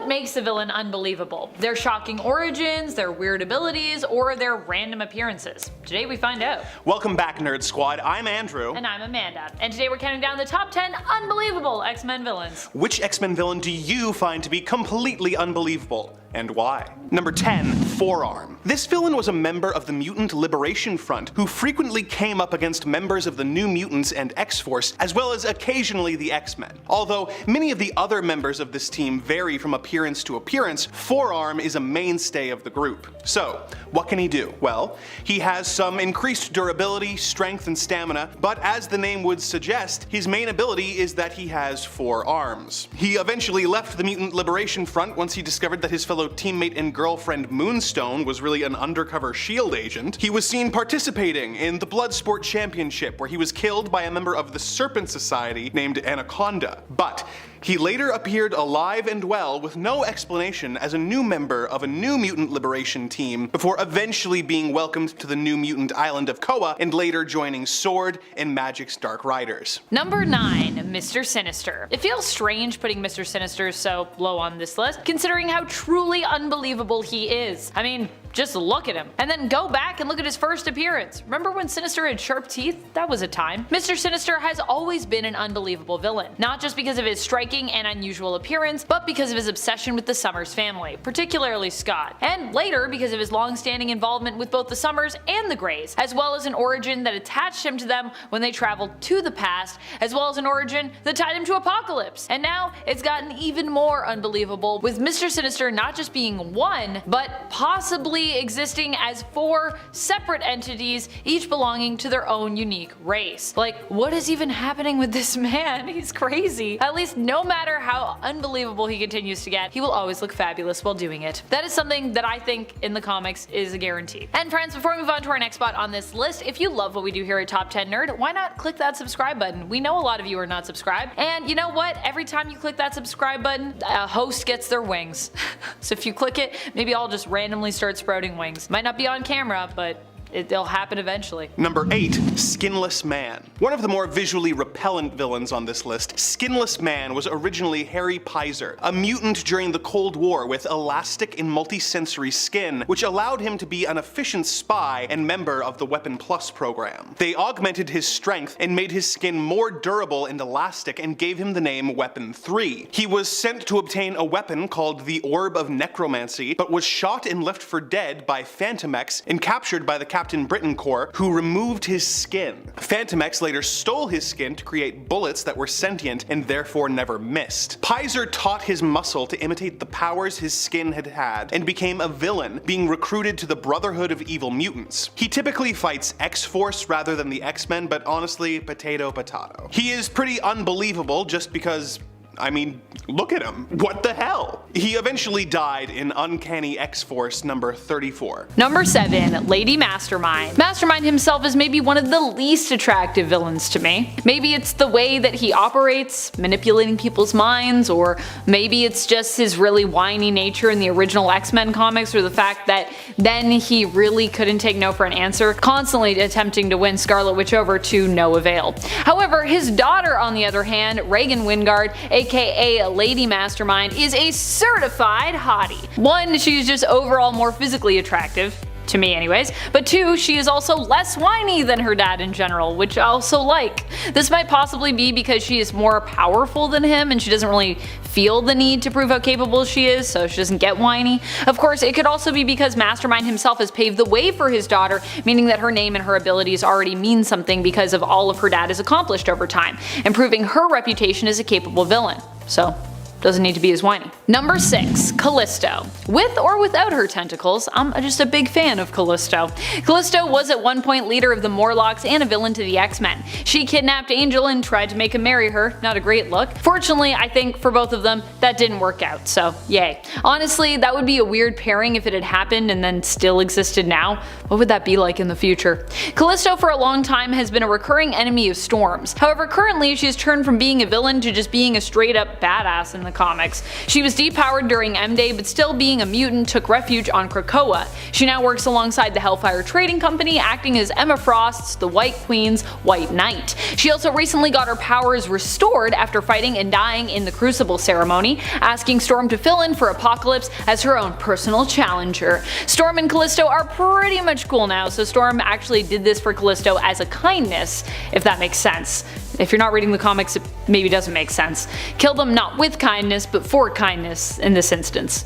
makes a villain unbelievable? Their shocking origins, their weird abilities, or their random appearances? Today we find out. Welcome back, Nerd Squad. I'm Andrew. And I'm Amanda. And today we're counting down the top 10 unbelievable X-Men villains. Which X-Men villain do you find to be completely unbelievable? And why? Number 10. Forearm. This villain was a member of the Mutant Liberation Front who frequently came up against members of the New Mutants and X-Force, as well as occasionally the X-Men. Although many of the other members of this team vary from appearance to appearance, Forearm is a mainstay of the group. So, what can he do? Well, he has some increased durability, strength, and stamina, but as the name would suggest, his main ability is that he has 4 arms. He eventually left the Mutant Liberation Front once he discovered that his fellow teammate and girlfriend Moonstone was really an undercover SHIELD agent. He was seen participating in the Bloodsport Championship, where he was killed by a member of the Serpent Society named Anaconda. But he later appeared alive and well with no explanation as a new member of a new mutant liberation team before eventually being welcomed to the new mutant island of Koa and later joining Sword and Magic's Dark Riders. Number 9. Mr. Sinister. It feels strange putting Mr. Sinister so low on this list, considering how truly unbelievable he is. I mean, just look at him. And then go back and look at his first appearance. Remember when Sinister had sharp teeth? That was a time. Mr. Sinister has always been an unbelievable villain, not just because of his striking and unusual appearance, but because of his obsession with the Summers family, particularly Scott, and later because of his long-standing involvement with both the Summers and the Greys, as well as an origin that attached him to them when they traveled to the past, as well as an origin that tied him to Apocalypse. And now it's gotten even more unbelievable, with Mr. Sinister not just being one, but possibly existing as 4 separate entities, each belonging to their own unique race. Like, what is even happening with this man? He's crazy. At least no matter how unbelievable he continues to get, he will always look fabulous while doing it. That is something that I think in the comics is a guarantee. And friends, before we move on to our next spot on this list, if you love what we do here at Top 10 Nerd, why not click that subscribe button? We know a lot of you are not subscribed, and you know what? Every time you click that subscribe button, a host gets their wings. So if you click it, maybe I'll just randomly start sprouting wings. Might not be on camera, but it'll happen eventually. Number 8. Skinless Man. One of the more visually repellent villains on this list, Skinless Man was originally Harry Pizer, a mutant during the Cold War with elastic and multisensory skin, which allowed him to be an efficient spy and member of the Weapon Plus program. They augmented his strength and made his skin more durable and elastic and gave him the name Weapon 3. He was sent to obtain a weapon called the Orb of Necromancy, but was shot and left for dead by Fantomex and captured by the Captain Britain Corps, who removed his skin. Fantomex later stole his skin to create bullets that were sentient and therefore never missed. Pizer taught his muscle to imitate the powers his skin had and became a villain, being recruited to the Brotherhood of Evil Mutants. He typically fights X-Force rather than the X-Men, but honestly, potato potato. He is pretty unbelievable just because, I mean, look at him. What the hell? He eventually died in Uncanny X-Force number 34. Number 7. Lady Mastermind. Mastermind himself is maybe one of the least attractive villains to me. Maybe it's the way that he operates, manipulating people's minds, or maybe it's just his really whiny nature in the original X-Men comics, or the fact that then he really couldn't take no for an answer, constantly attempting to win Scarlet Witch over to no avail. However, his daughter, on the other hand, Reagan Wingard, aka Lady Mastermind, is a certified hottie. 1, she's just overall more physically attractive, to me anyways, but 2, she is also less whiny than her dad in general, which I also like. This might possibly be because she is more powerful than him and she doesn't really feel the need to prove how capable she is, so she doesn't get whiny. Of course, it could also be because Mastermind himself has paved the way for his daughter, meaning that her name and her abilities already mean something because of all of her dad has accomplished over time, improving her reputation as a capable villain. So, doesn't need to be as whiny. Number 6. Callisto. With or without her tentacles, I'm just a big fan of Callisto. Callisto was at one point leader of the Morlocks and a villain to the X-Men. She kidnapped Angel and tried to make him marry her, not a great look. Fortunately, I think for both of them, that didn't work out, so yay. Honestly, that would be a weird pairing if it had happened and then still existed now. What would that be like in the future? Callisto for a long time has been a recurring enemy of Storm's. However, currently she's turned from being a villain to just being a straight up badass in the the comics. She was depowered during M-Day, but still being a mutant took refuge on Krakoa. She now works alongside the Hellfire Trading Company, acting as Emma Frost's the White Queen's White Knight. She also recently got her powers restored after fighting and dying in the Crucible ceremony, asking Storm to fill in for Apocalypse as her own personal challenger. Storm and Callisto are pretty much cool now, so Storm actually did this for Callisto as a kindness, if that makes sense. If you're not reading the comics, it maybe doesn't make sense. Kill them not with kindness, but for kindness in this instance.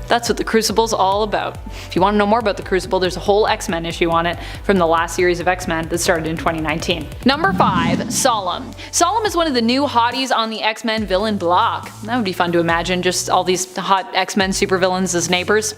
That's what the Crucible's all about. If you want to know more about the Crucible, there's a whole X-Men issue on it from the last series of X-Men that started in 2019. Number 5. Solemn. Solemn is one of the new hotties on the X-Men villain block. That would be fun to imagine, just all these hot X-Men supervillains as neighbors.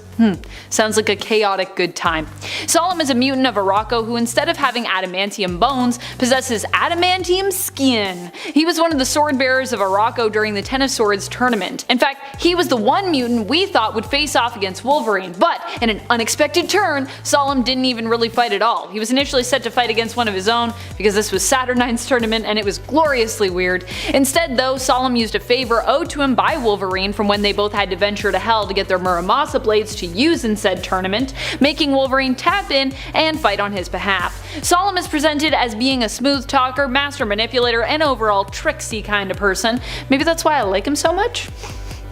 Sounds like a chaotic good time. Solemn is a mutant of Arakko who, instead of having adamantium bones, possesses adamantium skin. He was one of the sword bearers of Arakko during the Ten of Swords tournament. In fact, he was the one mutant we thought would face off against Wolverine, but in an unexpected turn, Solemn didn't even really fight at all. He was initially set to fight against one of his own because this was Saturnine's tournament and it was gloriously weird. Instead though, Solemn used a favor owed to him by Wolverine from when they both had to venture to Hell to get their Muramasa blades to use in said tournament, making Wolverine tap in and fight on his behalf. Solemn is presented as being a smooth talker, master manipulator, and overall tricksy kind of person. Maybe that's why I like him so much?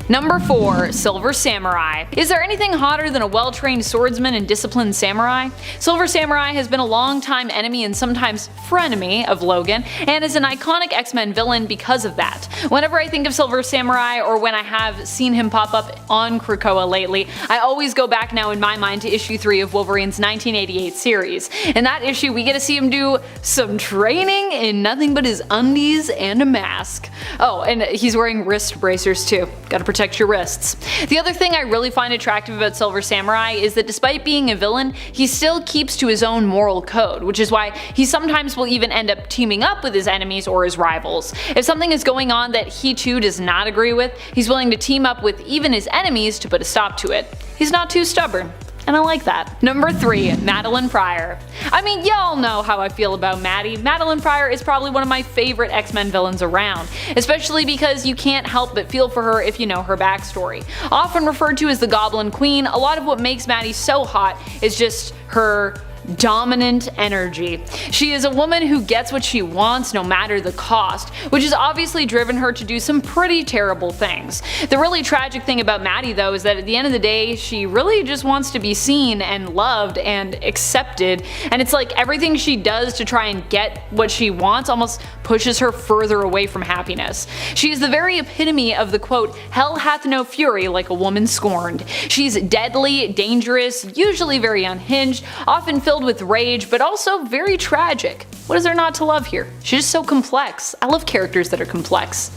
Number 4. Silver Samurai. Is there anything hotter than a well-trained swordsman and disciplined samurai? Silver Samurai has been a long-time enemy and sometimes frenemy of Logan, and is an iconic X-Men villain because of that. Whenever I think of Silver Samurai, or when I have seen him pop up on Krakoa lately, I always go back now in my mind to issue 3 of Wolverine's 1988 series. In that issue, we get to see him do some training in nothing but his undies and a mask. Oh, and he's wearing wrist bracers too. Gotta protect your wrists. The other thing I really find attractive about Silver Samurai is that despite being a villain, he still keeps to his own moral code, which is why he sometimes will even end up teaming up with his enemies or his rivals. If something is going on that he too does not agree with, he's willing to team up with even his enemies to put a stop to it. He's not too stubborn. And I like that. Number 3. Madeline Pryor. I mean, y'all know how I feel about Maddie. Madeline Pryor is probably one of my favorite X-Men villains around, especially because you can't help but feel for her if you know her backstory. Often referred to as the Goblin Queen, a lot of what makes Maddie so hot is just her dominant energy. She is a woman who gets what she wants no matter the cost, which has obviously driven her to do some pretty terrible things. The really tragic thing about Maddie though is that at the end of the day, she really just wants to be seen and loved and accepted, and it's like everything she does to try and get what she wants almost pushes her further away from happiness. She is the very epitome of the quote, "Hell hath no fury like a woman scorned." She's deadly, dangerous, usually very unhinged, often filled with rage, but also very tragic. What is there not to love here? She's just so complex. I love characters that are complex.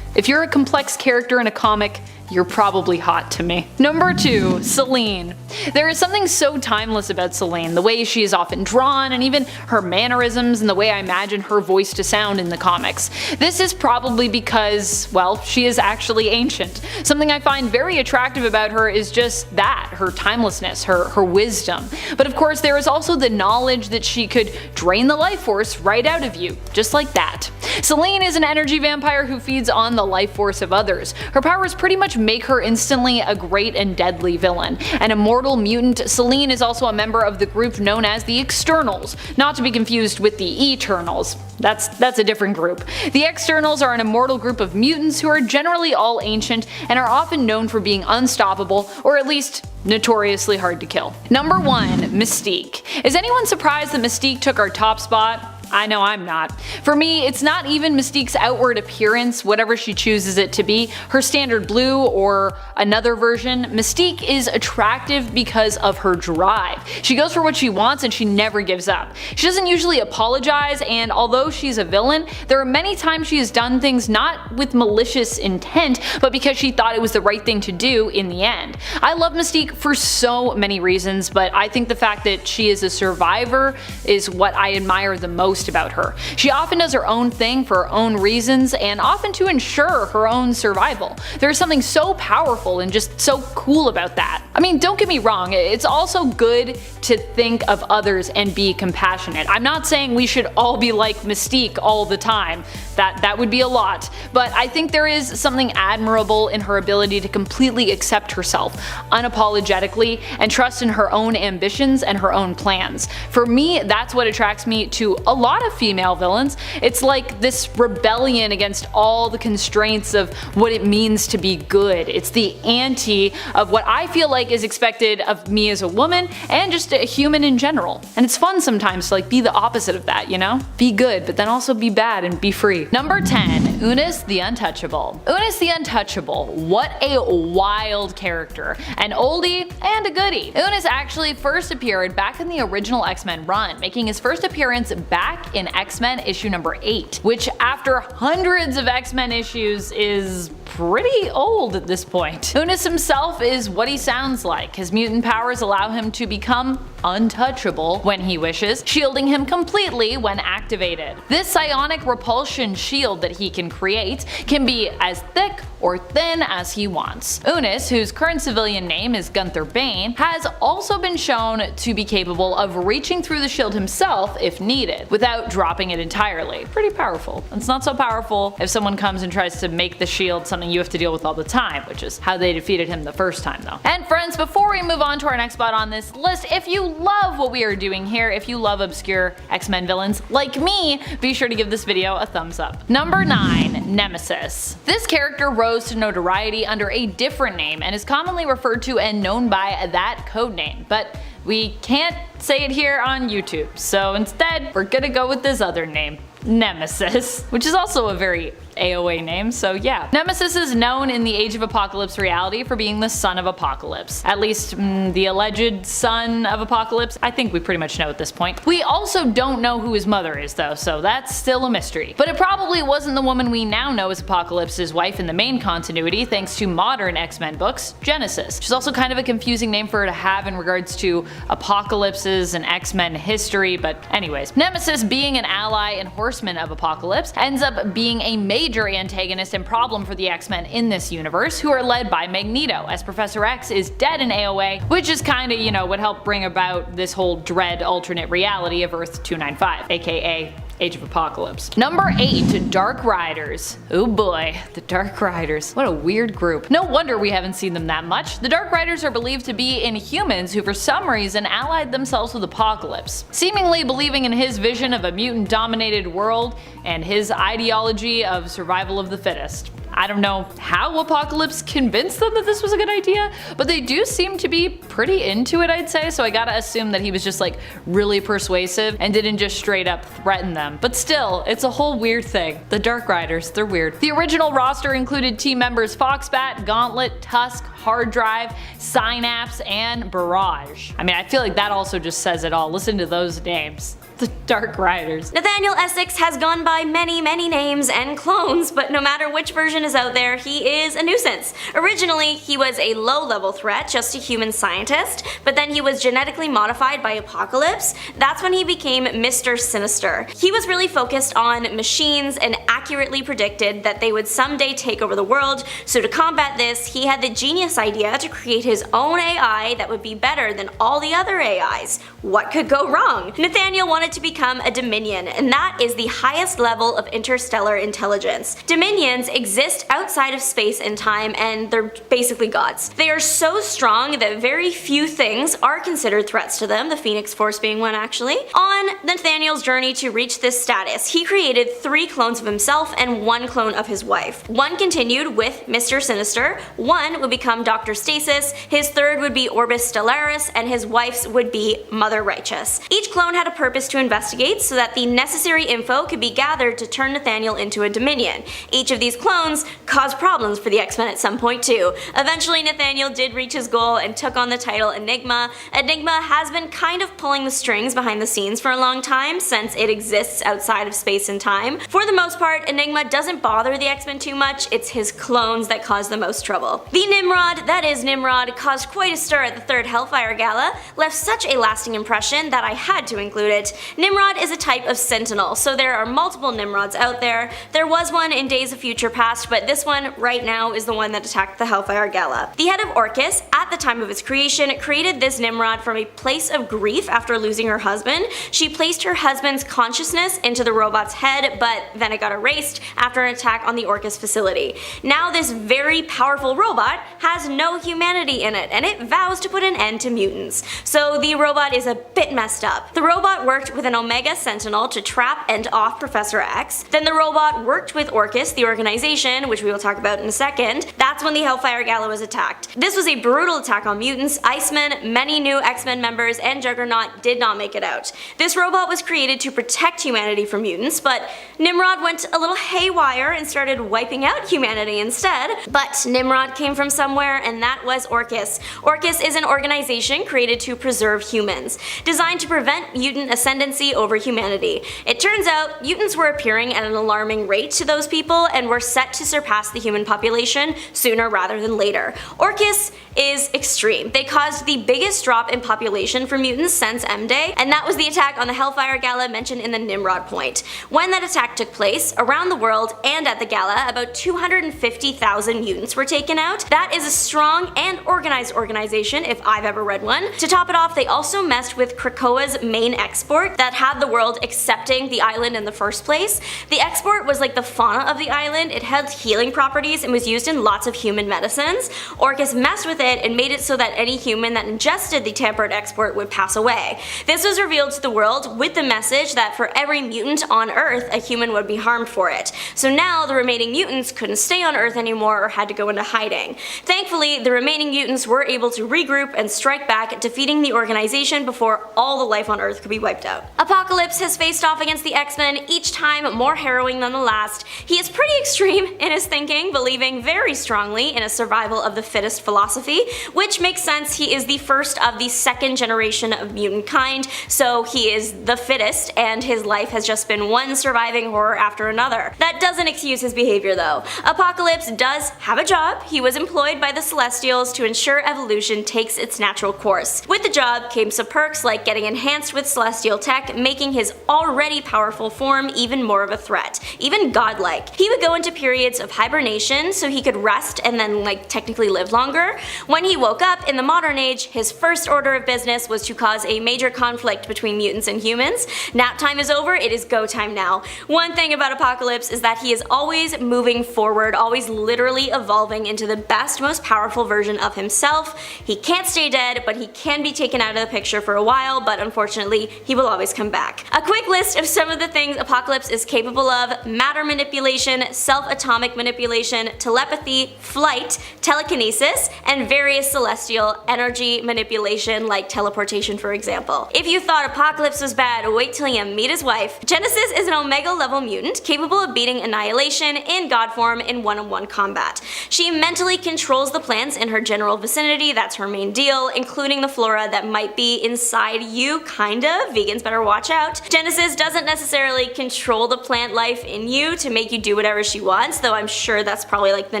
If you're a complex character in a comic, you're probably hot to me. Number 2. Selene. There is something so timeless about Selene, the way she is often drawn, and even her mannerisms and the way I imagine her voice to sound in the comics. This is probably because, well, she is actually ancient. Something I find very attractive about her is just that, her timelessness, her wisdom. But of course there is also the knowledge that she could drain the life force right out of you, just like that. Selene is an energy vampire who feeds on the life force of others. Her powers pretty much make her instantly a great and deadly villain. An immortal mutant, Selene is also a member of the group known as the Externals, not to be confused with the Eternals. That's a different group. The Externals are an immortal group of mutants who are generally all ancient and are often known for being unstoppable, or at least notoriously hard to kill. Number 1. Mystique. Is anyone surprised that Mystique took our top spot? I know I'm not. For me, it's not even Mystique's outward appearance, whatever she chooses it to be, her standard blue or another version. Mystique is attractive because of her drive. She goes for what she wants and she never gives up. She doesn't usually apologize, and although she's a villain, there are many times she has done things not with malicious intent, but because she thought it was the right thing to do in the end. I love Mystique for so many reasons, but I think the fact that she is a survivor is what I admire the most egoist about her. She often does her own thing for her own reasons and often to ensure her own survival. There's something so powerful and just so cool about that. I mean, don't get me wrong, it's also good to think of others and be compassionate. I'm not saying we should all be like Mystique all the time. That would be a lot. But I think there is something admirable in her ability to completely accept herself, unapologetically, and trust in her own ambitions and her own plans. For me, that's what attracts me to a lot of female villains. It's like this rebellion against all the constraints of what it means to be good. It's the anti of what I feel like is expected of me as a woman and just a human in general. And it's fun sometimes to be the opposite of that, you know? Be good, but then also be bad and be free. Number 10. Unus the Untouchable. Unus the Untouchable. What a wild character. An oldie and a goodie. Unus actually first appeared back in the original X-Men run, making his first appearance back in X-Men issue number 8, which after hundreds of X-Men issues is pretty old at this point. Unus himself is what he sounds like. His mutant powers allow him to become untouchable when he wishes, shielding him completely when activated. This psionic repulsion shield that he can create can be as thick or thin as he wants. Unus, whose current civilian name is Gunther Bane, has also been shown to be capable of reaching through the shield himself if needed, without dropping it entirely. Pretty powerful. It's not so powerful if someone comes and tries to make the shield something you have to deal with all the time, which is how they defeated him the first time though. And friends, before we move on to our next spot on this list, if you love what we are doing here, if you love obscure X-Men villains like me, be sure to give this video a thumbs up. Number 9. Nemesis. This character rose to notoriety under a different name and is commonly referred to and known by that codename, but we can't say it here on YouTube, so instead we're gonna go with this other name, Nemesis, which is also a very AOA name, so yeah. Nemesis is known in the Age of Apocalypse reality for being the son of Apocalypse. At least, the alleged son of Apocalypse. I think we pretty much know at this point. We also don't know who his mother is though, so that's still a mystery. But it probably wasn't the woman we now know as Apocalypse's wife in the main continuity thanks to modern X-Men books, Genesis. Which is also kind of a confusing name for her to have in regards to Apocalypse's and X-Men history, but anyways. Nemesis, being an ally and horseman of Apocalypse, ends up being a major antagonist and problem for the X-Men in this universe, who are led by Magneto, as Professor X is dead in AOA, which is kinda, you know, what helped bring about this whole dread alternate reality of Earth 295, aka Age of Apocalypse. Number 8. Dark Riders. Oh boy, the Dark Riders. What a weird group. No wonder we haven't seen them that much. The Dark Riders are believed to be Inhumans who for some reason allied themselves with Apocalypse, seemingly believing in his vision of a mutant-dominated world and his ideology of survival of the fittest. I don't know how Apocalypse convinced them that this was a good idea, but they do seem to be pretty into it, I'd say, so I gotta assume that he was just really persuasive and didn't just straight up threaten them. But still, it's a whole weird thing. The Dark Riders, they're weird. The original roster included team members Foxbat, Gauntlet, Tusk, Hard Drive, Synapse, and Barrage. I mean, I feel like that also just says it all. Listen to those names. The Dark Riders. Nathaniel Essex has gone by many names and clones, but no matter which version is out there, he is a nuisance. Originally, he was a low-level threat, just a human scientist, but then he was genetically modified by Apocalypse. That's when he became Mr. Sinister. He was really focused on machines and accurately predicted that they would someday take over the world, so to combat this, he had the genius idea to create his own AI that would be better than all the other AIs. What could go wrong? Nathaniel wanted to become a Dominion, and that is the highest level of interstellar intelligence. Dominions exist outside of space and time, and they're basically gods. They are so strong that very few things are considered threats to them, the Phoenix Force being one actually. On Nathaniel's journey to reach this status, he created 3 clones of himself and 1 clone of his wife. One continued with Mr. Sinister, one would become Dr. Stasis, his third would be Orbis Stellaris, and his wife's would be Mother Righteous. Each clone had a purpose to investigate so that the necessary info could be gathered to turn Nathaniel into a Dominion. Each of these clones caused problems for the X-Men at some point too. Eventually Nathaniel did reach his goal and took on the title Enigma. Enigma has been kind of pulling the strings behind the scenes for a long time since it exists outside of space and time. For the most part, Enigma doesn't bother the X-Men too much, it's his clones that cause the most trouble. The Nimrod, that is Nimrod, caused quite a stir at the 3rd Hellfire Gala, left such a lasting impression that I had to include it. Nimrod is a type of sentinel, so there are multiple Nimrods out there. There was one in Days of Future Past, but this one right now is the one that attacked the Hellfire Gala. The head of Orcus, at the time of its creation, created this Nimrod from a place of grief after losing her husband. She placed her husband's consciousness into the robot's head, but then it got erased after an attack on the Orcus facility. Now this very powerful robot has no humanity in it, and it vows to put an end to mutants. So the robot is a bit messed up. The robot worked with an Omega Sentinel to trap and off Professor X. Then the robot worked with Orcus, the organization, which we will talk about in a second. That's when the Hellfire Gala was attacked. This was a brutal attack on mutants, Iceman, many new X-Men members, and Juggernaut did not make it out. This robot was created to protect humanity from mutants, but Nimrod went a little haywire and started wiping out humanity instead. But Nimrod came from somewhere, and that was Orcus. Orcus is an organization created to preserve humans, designed to prevent mutant ascendancy over humanity. It turns out mutants were appearing at an alarming rate to those people and were set to surpass the human population sooner rather than later. Orcus is extreme. They caused the biggest drop in population for mutants since M-Day, and that was the attack on the Hellfire Gala mentioned in the Nimrod point. When that attack took place, around the world and at the gala, about 250,000 mutants were taken out. That is a strong and organized organization if I've ever read one. To top it off, they also messed with Krakoa's main export that had the world accepting the island in the first place. The export was like the fauna of the island. It had healing properties and was used in lots of human medicines. Orcus messed with it and made it so that any human that ingested the tampered export would pass away. This was revealed to the world with the message that for every mutant on Earth, a human would be harmed for it. So now the remaining mutants couldn't stay on Earth anymore or had to go into hiding. Thankfully, the remaining mutants were able to regroup and strike back, defeating the organization before all the life on Earth could be wiped out. Apocalypse has faced off against the X-Men, each time more harrowing than the last. He is pretty extreme in his thinking, believing very strongly in a survival of the fittest philosophy, which makes sense. He is the first of the second generation of mutant kind, so he is the fittest, and his life has just been one surviving horror after another. That doesn't excuse his behavior though. Apocalypse does have a job. He was employed by the Celestials to ensure evolution takes its natural course. With the job came some perks like getting enhanced with Celestial tech, making his already powerful form even more of a threat, even godlike. He would go into periods of hibernation so he could rest and then technically live longer. When he woke up in the modern age, his first order of business was to cause a major conflict between mutants and humans. Nap time is over, it is go time now. One thing about Apocalypse is that he is always moving forward, always literally evolving into the best, most powerful version of himself. He can't stay dead, but he can be taken out of the picture for a while, but unfortunately, he will always come back. A quick list of some of the things Apocalypse is capable of: matter manipulation, self-atomic manipulation, telepathy, flight, telekinesis, and various celestial energy manipulation like teleportation, for example. If you thought Apocalypse was bad, wait till you meet his wife. Genesis is an Omega level mutant capable of beating Annihilation in god form in one-on-one combat. She mentally controls the plants in her general vicinity, that's her main deal, including the flora that might be inside you, kinda. Vegans better watch out. Genesis doesn't necessarily control the plant life in you to make you do whatever she wants, though I'm sure that's probably the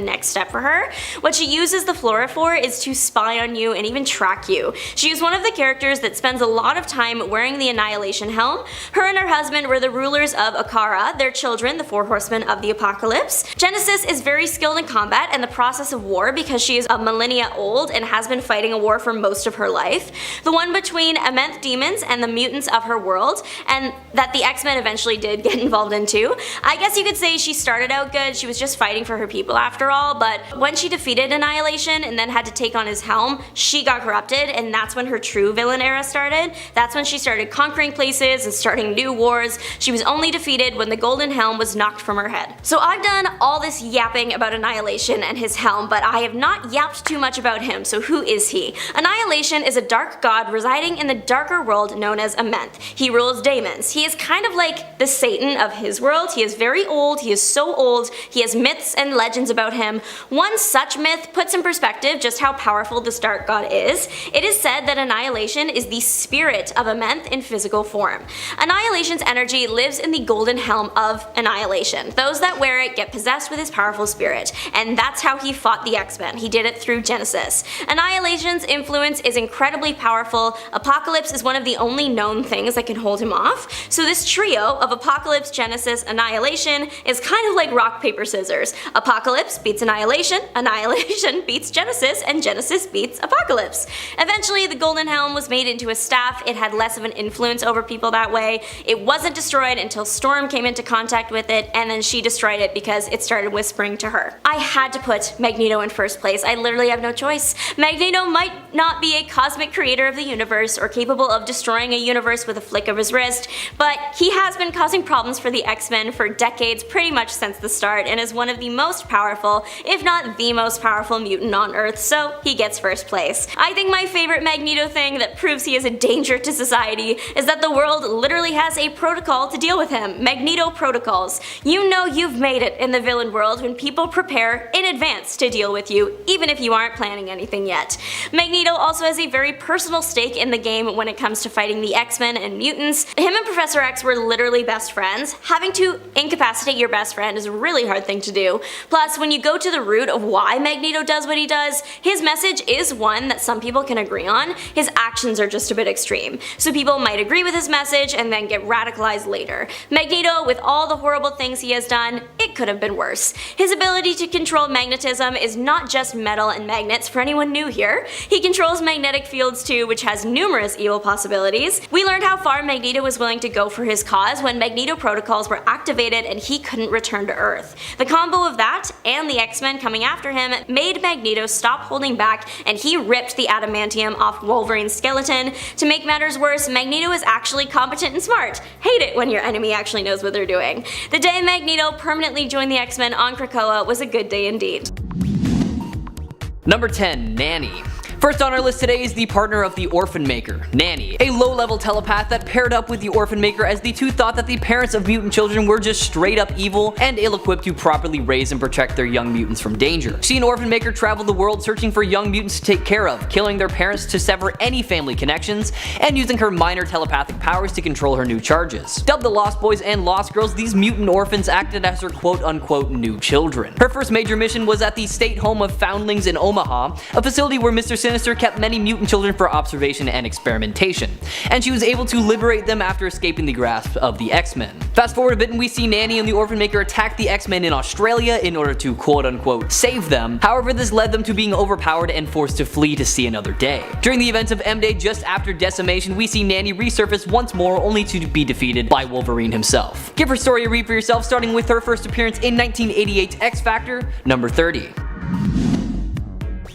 next step for her. What she uses the flora for is to spy on you and even track you. She is one of the characters that spends a lot of time wearing the Annihilation helm. Her and her husband were the rulers of Akara, their children, the Four Horsemen of the Apocalypse. Genesis is very skilled in combat and the process of war because she is a millennia old and has been fighting a war for most of her life. The one between Amenth demons and the mutants of her world, and that the X-Men eventually did get involved in too. I guess you could say she started out good, she was just fighting for her people after all, but when she defeated Annihilation and then had to take on his helm, she got corrupted, and that's when her true villain era started. That's when she started conquering places and starting new wars. She was only defeated when the golden helm was knocked from her head. So I've done all this yapping about Annihilation and his helm, but I have not yapped too much about him, so who is he? Annihilation is a dark god residing in the darker world known as Amenth. He rules demons. He is kind of like the Satan of his world. He is very old, he is so old, he has myths and legends about him. One such myth puts in perspective just how powerful this dark god is. It is said that Annihilation is the spirit of Amenth in physical form. Annihilation's energy lives in the golden helm of Annihilation. Those that wear it get possessed with his powerful spirit, and that's how he fought the X-Men. He did it through Genesis. Annihilation's influence is incredibly powerful. Apocalypse is one of the only known things things that can hold him off. So this trio of Apocalypse, Genesis, Annihilation is kind of like rock, paper, scissors. Apocalypse beats Annihilation, Annihilation beats Genesis, and Genesis beats Apocalypse. Eventually, the Golden Helm was made into a staff. It had less of an influence over people that way. It wasn't destroyed until Storm came into contact with it, and then she destroyed it because it started whispering to her. I had to put Magneto in first place. I literally have no choice. Magneto might not be a cosmic creator of the universe or capable of destroying a universe with a flick of his wrist, but he has been causing problems for the X-Men for decades, pretty much since the start, and is one of the most powerful, if not the most powerful mutant on Earth, so he gets first place. I think my favorite Magneto thing that proves he is a danger to society is that the world literally has a protocol to deal with him. Magneto protocols. You know you've made it in the villain world when people prepare in advance to deal with you, even if you aren't planning anything yet. Magneto also has a very personal stake in the game when it comes to fighting the X-Men and mutants. Him and Professor X were literally best friends. Having to incapacitate your best friend is a really hard thing to do. Plus, when you go to the root of why Magneto does what he does, his message is one that some people can agree on. His actions are just a bit extreme. So people might agree with his message and then get radicalized later. Magneto, with all the horrible things he has done, it could have been worse. His ability to control magnetism is not just metal and magnets for anyone new here. He controls magnetic fields too, which has numerous evil possibilities. We learned how far Magneto was willing to go for his cause when Magneto protocols were activated and he couldn't return to Earth. The combo of that and the X-Men coming after him made Magneto stop holding back, and he ripped the adamantium off Wolverine's skeleton. To make matters worse, Magneto is actually competent and smart. Hate it when your enemy actually knows what they're doing. The day Magneto permanently joined the X-Men on Krakoa was a good day indeed. Number 10, Nanny. First on our list today is the partner of the Orphan Maker, Nanny, a low-level telepath that paired up with the Orphan Maker as the two thought that the parents of mutant children were just straight up evil and ill-equipped to properly raise and protect their young mutants from danger. She and Orphan Maker traveled the world searching for young mutants to take care of, killing their parents to sever any family connections, and using her minor telepathic powers to control her new charges. Dubbed the Lost Boys and Lost Girls, these mutant orphans acted as her quote-unquote new children. Her first major mission was at the State Home of Foundlings in Omaha, a facility where Mr. Sinister kept many mutant children for observation and experimentation, and she was able to liberate them after escaping the grasp of the X-Men. Fast forward a bit and we see Nanny and the Orphan Maker attack the X-Men in Australia in order to quote-unquote save them. However, this led them to being overpowered and forced to flee to see another day. During the events of M-Day, just after decimation, we see Nanny resurface once more, only to be defeated by Wolverine himself. Give her story a read for yourself, starting with her first appearance in 1988's X-Factor, number 30.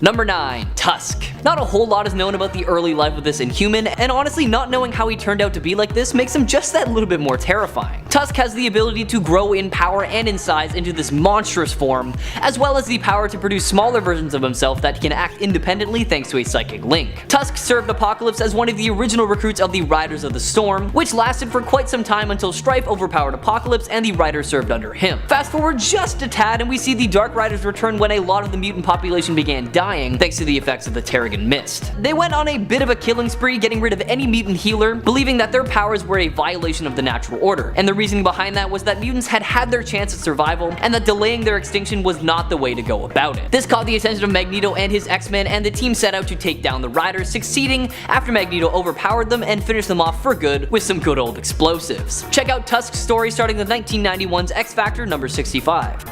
Number 9, Tusk. Not a whole lot is known about the early life of this Inhuman, and honestly not knowing how he turned out to be like this makes him just that little bit more terrifying. Tusk has the ability to grow in power and in size into this monstrous form, as well as the power to produce smaller versions of himself that can act independently thanks to a psychic link. Tusk served Apocalypse as one of the original recruits of the Riders of the Storm, which lasted for quite some time until Strife overpowered Apocalypse and the Riders served under him. Fast forward just a tad and we see the Dark Riders return when a lot of the mutant population began dying thanks to the effects of the Terrigen Mist. They went on a bit of a killing spree, getting rid of any mutant healer, believing that their powers were a violation of the natural order, and the reasoning behind that was that mutants had had their chance at survival, and that delaying their extinction was not the way to go about it. This caught the attention of Magneto and his X-Men, and the team set out to take down the Riders, succeeding after Magneto overpowered them and finished them off for good with some good old explosives. Check out Tusk's story starting with 1991's X-Factor number 65.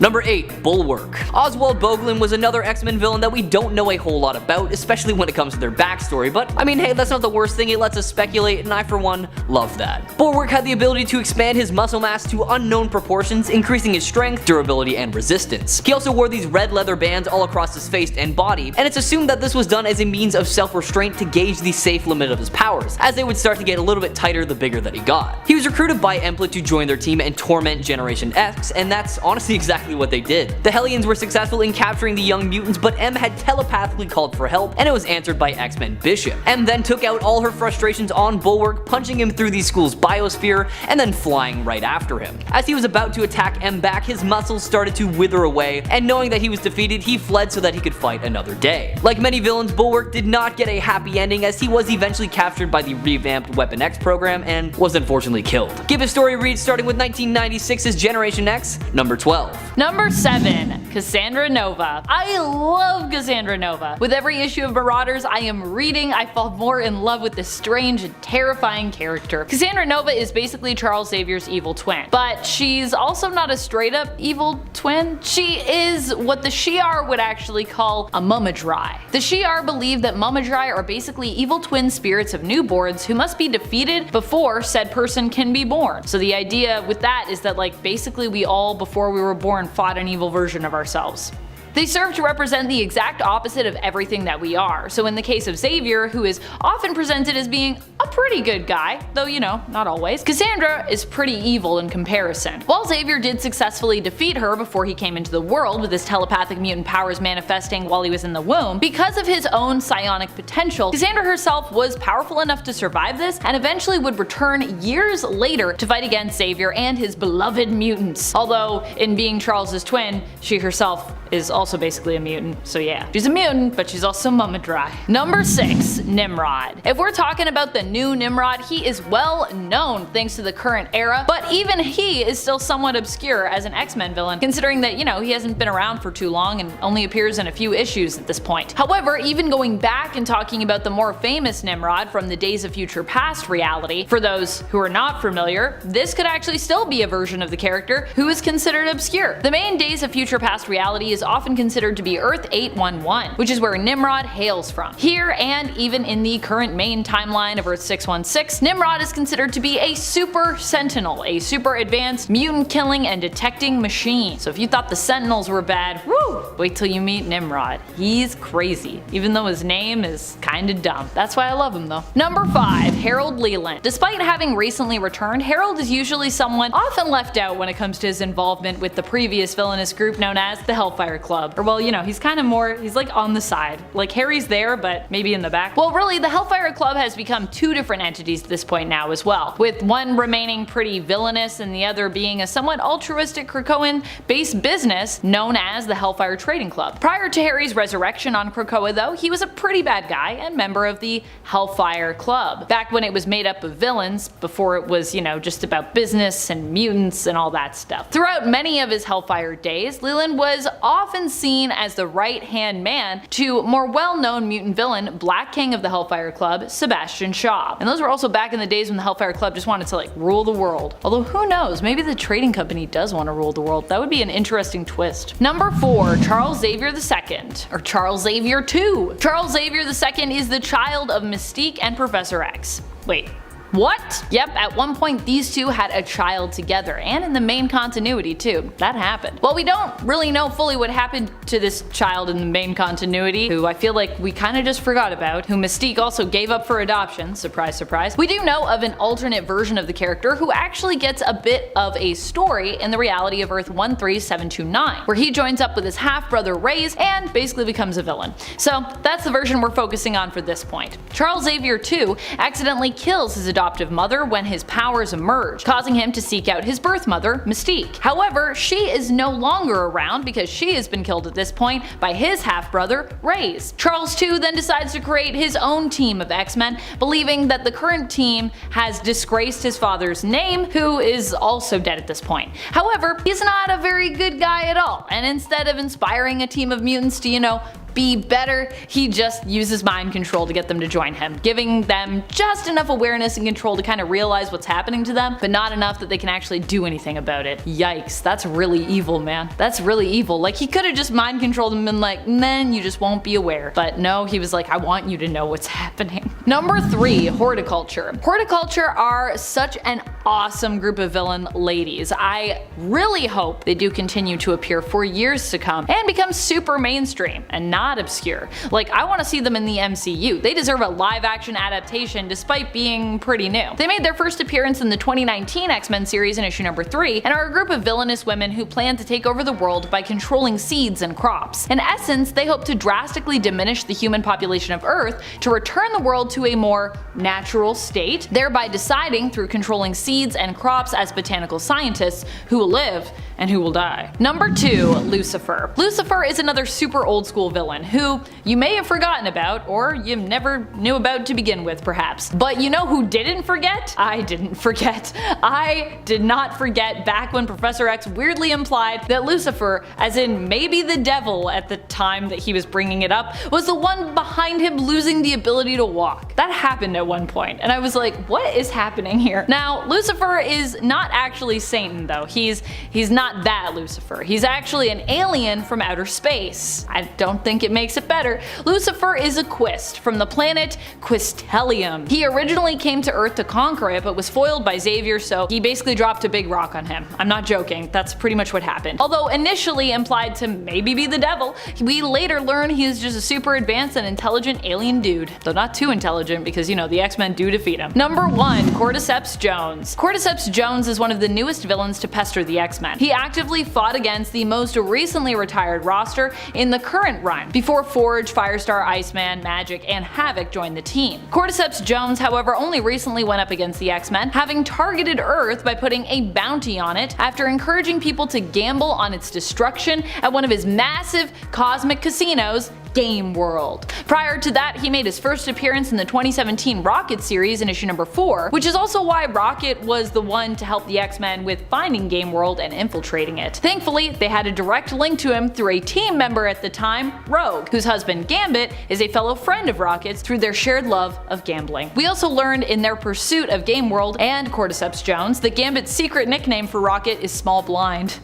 Number 8, Bulwark. Oswald Boglin was another X-Men villain that we don't know a whole lot about, especially when it comes to their backstory, but I mean hey, that's not the worst thing, it lets us speculate, and I for one love that. Bulwark had the ability to expand his muscle mass to unknown proportions, increasing his strength, durability, and resistance. He also wore these red leather bands all across his face and body, and it's assumed that this was done as a means of self-restraint to gauge the safe limit of his powers, as they would start to get a little bit tighter the bigger that he got. He was recruited by Emplit to join their team and torment Generation X, and that's honestly exactly what they did. The Hellions were successful in capturing the young mutants, but M had telepathically called for help, and it was answered by X-Men Bishop. M then took out all her frustrations on Bulwark, punching him through the school's biosphere, and then flying right after him. As he was about to attack M back, his muscles started to wither away, and knowing that he was defeated, he fled so that he could fight another day. Like many villains, Bulwark did not get a happy ending, as he was eventually captured by the revamped Weapon X program and was unfortunately killed. Give his story a read starting with 1996's Generation X, number 12. Number 7. Cassandra Nova. I love Cassandra Nova. With every issue of Marauders I am reading, I fall more in love with this strange and terrifying character. Cassandra Nova is basically Charles Xavier's evil twin, but she's also not a straight up evil twin. She is what the Shi'ar would actually call a Mumadrai. The Shi'ar believe that Mumadrai are basically evil twin spirits of newborns who must be defeated before said person can be born. So the idea with that is that like basically we all before we were born fought an evil version of ourselves. They serve to represent the exact opposite of everything that we are. So in the case of Xavier, who is often presented as being a pretty good guy, though you know, not always, Cassandra is pretty evil in comparison. While Xavier did successfully defeat her before he came into the world with his telepathic mutant powers manifesting while he was in the womb, because of his own psionic potential, Cassandra herself was powerful enough to survive this and eventually would return years later to fight against Xavier and his beloved mutants. Although, in being Charles's twin, she herself is also basically a mutant, so yeah. She's a mutant, but she's also Mumadrai. Number 6. Nimrod. If we're talking about the new Nimrod, he is well known thanks to the current era, but even he is still somewhat obscure as an X-Men villain, considering that, you know, he hasn't been around for too long and only appears in a few issues at this point. However, even going back and talking about the more famous Nimrod from the Days of Future Past reality, for those who are not familiar, this could actually still be a version of the character who is considered obscure. The main Days of Future Past reality is often considered to be Earth 811, which is where Nimrod hails from. Here, and even in the current main timeline of Earth 616, Nimrod is considered to be a super sentinel, a super advanced mutant killing and detecting machine. So if you thought the Sentinels were bad, woo, wait till you meet Nimrod. He's crazy, even though his name is kinda dumb. That's why I love him though. Number 5. Harold Leland. Despite having recently returned, Harold is usually someone often left out when it comes to his involvement with the previous villainous group known as the Hellfire Club. Or well, you know, he's kind of more, he's like on the side. Like Harry's there, but maybe in the back. Well, really, the Hellfire Club has become two different entities at this point now as well, with one remaining pretty villainous and the other being a somewhat altruistic Krakoan-based business known as the Hellfire Trading Club. Prior to Harry's resurrection on Krakoa though, he was a pretty bad guy and member of the Hellfire Club, back when it was made up of villains, before it was, you know, just about business and mutants and all that stuff. Throughout many of his Hellfire days, Leland was often seen as the right-hand man to more well-known mutant villain, Black King of the Hellfire Club, Sebastian Shaw. And those were also back in the days when the Hellfire Club just wanted to like rule the world. Although who knows, maybe the trading company does want to rule the world. That would be an interesting twist. Number 4. Charles Xavier II, or Charles Xavier II. Charles Xavier II is the child of Mystique and Professor X. Wait. What? Yep, at one point these two had a child together, and in the main continuity too. That happened. Well, we don't really know fully what happened to this child in the main continuity, who I feel like we kinda just forgot about, who Mystique also gave up for adoption, surprise surprise. We do know of an alternate version of the character who actually gets a bit of a story in the reality of Earth 13729, where he joins up with his half-brother Reyes and basically becomes a villain. So that's the version we're focusing on for this point. Charles Xavier II accidentally kills his adoptive mother when his powers emerge, causing him to seek out his birth mother, Mystique. However, she is no longer around because she has been killed at this point by his half-brother, Reyes. Charles II then decides to create his own team of X-Men, believing that the current team has disgraced his father's name, who is also dead at this point. However, he's not a very good guy at all, and instead of inspiring a team of mutants to, you know, be better, he just uses mind control to get them to join him, giving them just enough awareness and control to kind of realize what's happening to them, but not enough that they can actually do anything about it. Yikes, that's really evil, man. That's really evil. Like, he could have just mind controlled them and been like, then you just won't be aware. But no, he was like, I want you to know what's happening. Number 3, Hordeculture. Hordeculture are such an awesome group of villain ladies. I really hope they do continue to appear for years to come and become super mainstream and not obscure. Like, I want to see them in the MCU. They deserve a live-action adaptation despite being pretty new. They made their first appearance in the 2019 X-Men series in issue number 3 and are a group of villainous women who plan to take over the world by controlling seeds and crops. In essence, they hope to drastically diminish the human population of Earth to return the world to a more natural state, thereby deciding through controlling seeds and crops as botanical scientists who will live and who will die. Number 2, Lucifer. Lucifer is another super old school villain who you may have forgotten about, or you never knew about to begin with perhaps. But you know who didn't forget? I didn't forget. I did not forget back when Professor X weirdly implied that Lucifer, as in maybe the devil at the time that he was bringing it up, was the one behind him losing the ability to walk. That happened at one point, and I was like, what is happening here? Now, Lucifer is not actually Satan though. He's not that Lucifer. He's actually an alien from outer space. I don't think it makes it better. Lucifer is a Quist from the planet Quistelium. He originally came to Earth to conquer it, but was foiled by Xavier, so he basically dropped a big rock on him. I'm not joking, that's pretty much what happened. Although initially implied to maybe be the devil, we later learn he is just a super advanced and intelligent alien dude. Though not too intelligent because, you know, the X-Men do defeat him. Number 1, Cordyceps Jones. Cordyceps Jones is one of the newest villains to pester the X-Men. He actively fought against the most recently retired roster in the current run, before Forge, Firestar, Iceman, Magic, and Havoc joined the team. Cordyceps Jones, however, only recently went up against the X-Men, having targeted Earth by putting a bounty on it after encouraging people to gamble on its destruction at one of his massive cosmic casinos, Game World. Prior to that, he made his first appearance in the 2017 Rocket series in issue number 4, which is also why Rocket was the one to help the X-Men with finding Game World and infiltrating it. Thankfully, they had a direct link to him through a team member at the time, Rogue, whose husband Gambit is a fellow friend of Rocket's through their shared love of gambling. We also learned in their pursuit of Game World and Cordyceps Jones that Gambit's secret nickname for Rocket is Small Blind.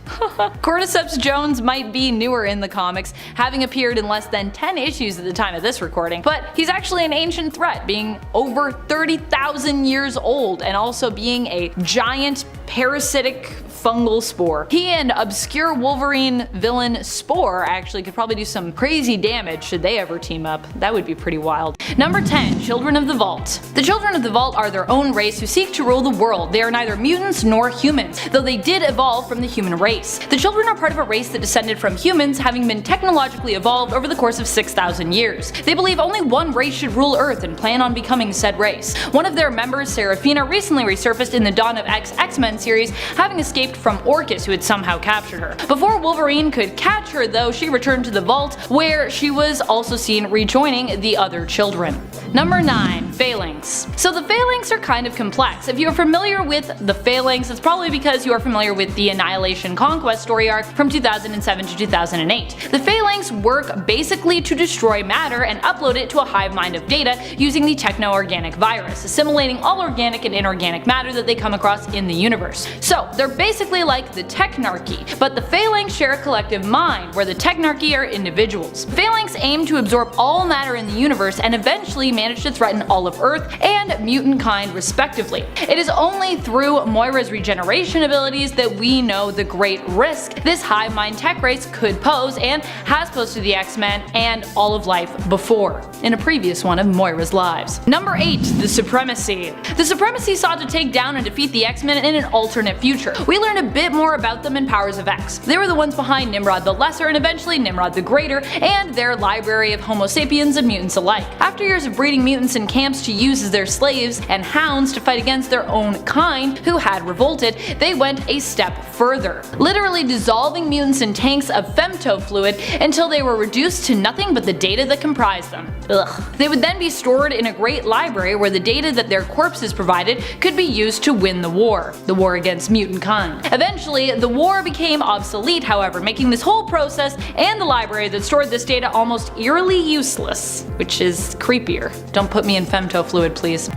Cordyceps Jones might be newer in the comics, having appeared in less than 10 issues at the time of this recording, but he's actually an ancient threat, being over 30,000 years old and also being a giant parasitic fungal spore. He and obscure Wolverine villain Spore actually could probably do some crazy damage should they ever team up. That would be pretty wild. Number 10, Children of the Vault. The Children of the Vault are their own race who seek to rule the world. They are neither mutants nor humans, though they did evolve from the human race. The children are part of a race that descended from humans, having been technologically evolved over the course of 6,000 years. They believe only one race should rule Earth and plan on becoming said race. One of their members, Seraphina, recently resurfaced in the Dawn of X-Men series, having escaped from Orcus, who had somehow captured her. Before Wolverine could catch her though, she returned to the vault, where she was also seen rejoining the other children. Number 9, Phalanx. So the Phalanx are kind of complex. If you are familiar with the Phalanx, it's probably because you are familiar with the Annihilation Conquest story arc from 2007 to 2008. The Phalanx work basically to destroy matter and upload it to a hive mind of data using the techno-organic virus, assimilating all organic and inorganic matter that they come across in the universe. So they're basically like the Technarchy, but the Phalanx share a collective mind, where the Technarchy are individuals. Phalanx aim to absorb all matter in the universe and eventually manage to threaten all of Earth and mutant kind respectively. It is only through Moira's regeneration abilities that we know the great risk this hive mind tech race could pose, and has posed to the X-Men and all of life before, in a previous one of Moira's lives. Number 8, the Supremacy. The Supremacy sought to take down and defeat the X-Men in an alternate future. We learned a bit more about them in Powers of X. They were the ones behind Nimrod the Lesser and eventually Nimrod the Greater, and their library of Homo sapiens and mutants alike. After years of breeding mutants in camps to use as their slaves and hounds to fight against their own kind who had revolted, they went a step further, literally dissolving mutants in tanks of femto fluid until they were reduced to nothing but the data that comprised them. Ugh. They would then be stored in a great library where the data that their corpses provided could be used to win the war against mutant kind. Eventually, the war became obsolete, however, making this whole process and the library that stored this data almost eerily useless, which is creepier. Don't put me in femto fluid, please.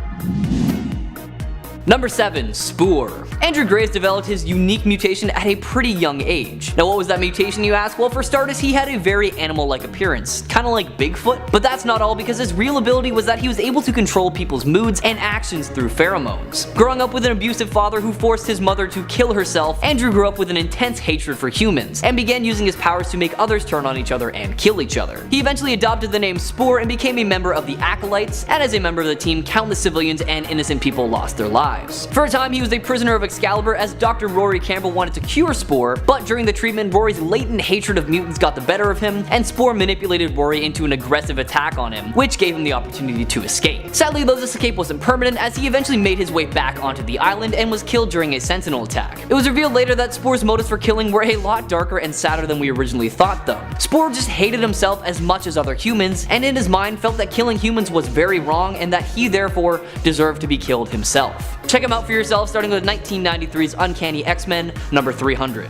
Number 7, Spore. Andrew Graves developed his unique mutation at a pretty young age. Now what was that mutation, you ask? Well, for starters, he had a very animal-like appearance, kinda like Bigfoot. But that's not all, because his real ability was that he was able to control people's moods and actions through pheromones. Growing up with an abusive father who forced his mother to kill herself, Andrew grew up with an intense hatred for humans, and began using his powers to make others turn on each other and kill each other. He eventually adopted the name Spore and became a member of the Acolytes, and as a member of the team, countless civilians and innocent people lost their lives. lives. For a time, he was a prisoner of Excalibur as Dr. Rory Campbell wanted to cure Spore, but during the treatment, Rory's latent hatred of mutants got the better of him, and Spore manipulated Rory into an aggressive attack on him, which gave him the opportunity to escape. Sadly though, this escape wasn't permanent, as he eventually made his way back onto the island and was killed during a Sentinel attack. It was revealed later that Spore's motives for killing were a lot darker and sadder than we originally thought though. Spore just hated himself as much as other humans, and in his mind felt that killing humans was very wrong and that he therefore deserved to be killed himself. Check him out for yourself, starting with 1993's Uncanny X-Men number 300.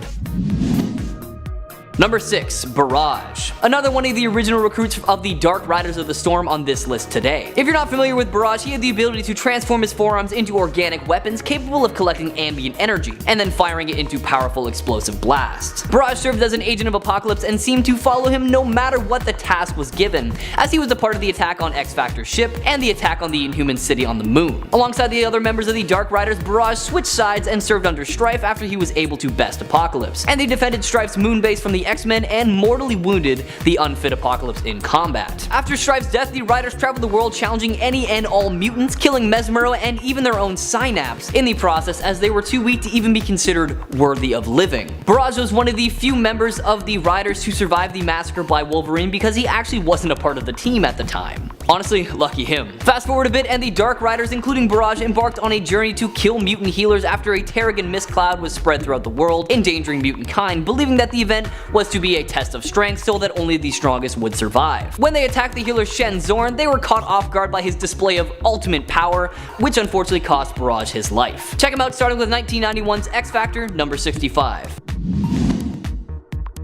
Number 6. Barrage. Another one of the original recruits of the Dark Riders of the Storm on this list today. If you're not familiar with Barrage, he had the ability to transform his forearms into organic weapons capable of collecting ambient energy, and then firing it into powerful explosive blasts. Barrage served as an agent of Apocalypse and seemed to follow him no matter what the task was given, as he was a part of the attack on X-Factor's ship and the attack on the Inhuman city on the moon. Alongside the other members of the Dark Riders, Barrage switched sides and served under Strife after he was able to best Apocalypse, and they defended Strife's moon base from the X-Men and mortally wounded the unfit Apocalypse in combat. After Strife's death, the Riders traveled the world challenging any and all mutants, killing Mesmero and even their own Synapse in the process, as they were too weak to even be considered worthy of living. Barrage was one of the few members of the Riders to survive the massacre by Wolverine because he actually wasn't a part of the team at the time. Honestly, lucky him. Fast forward a bit and the Dark Riders, including Barrage, embarked on a journey to kill mutant healers after a Terrigen mist cloud was spread throughout the world, endangering mutant kind, believing that the event was to be a test of strength so that only the strongest would survive. When they attacked the healer Shen Zorn, they were caught off guard by his display of ultimate power, which unfortunately cost Barrage his life. Check him out starting with 1991's X-Factor number 65.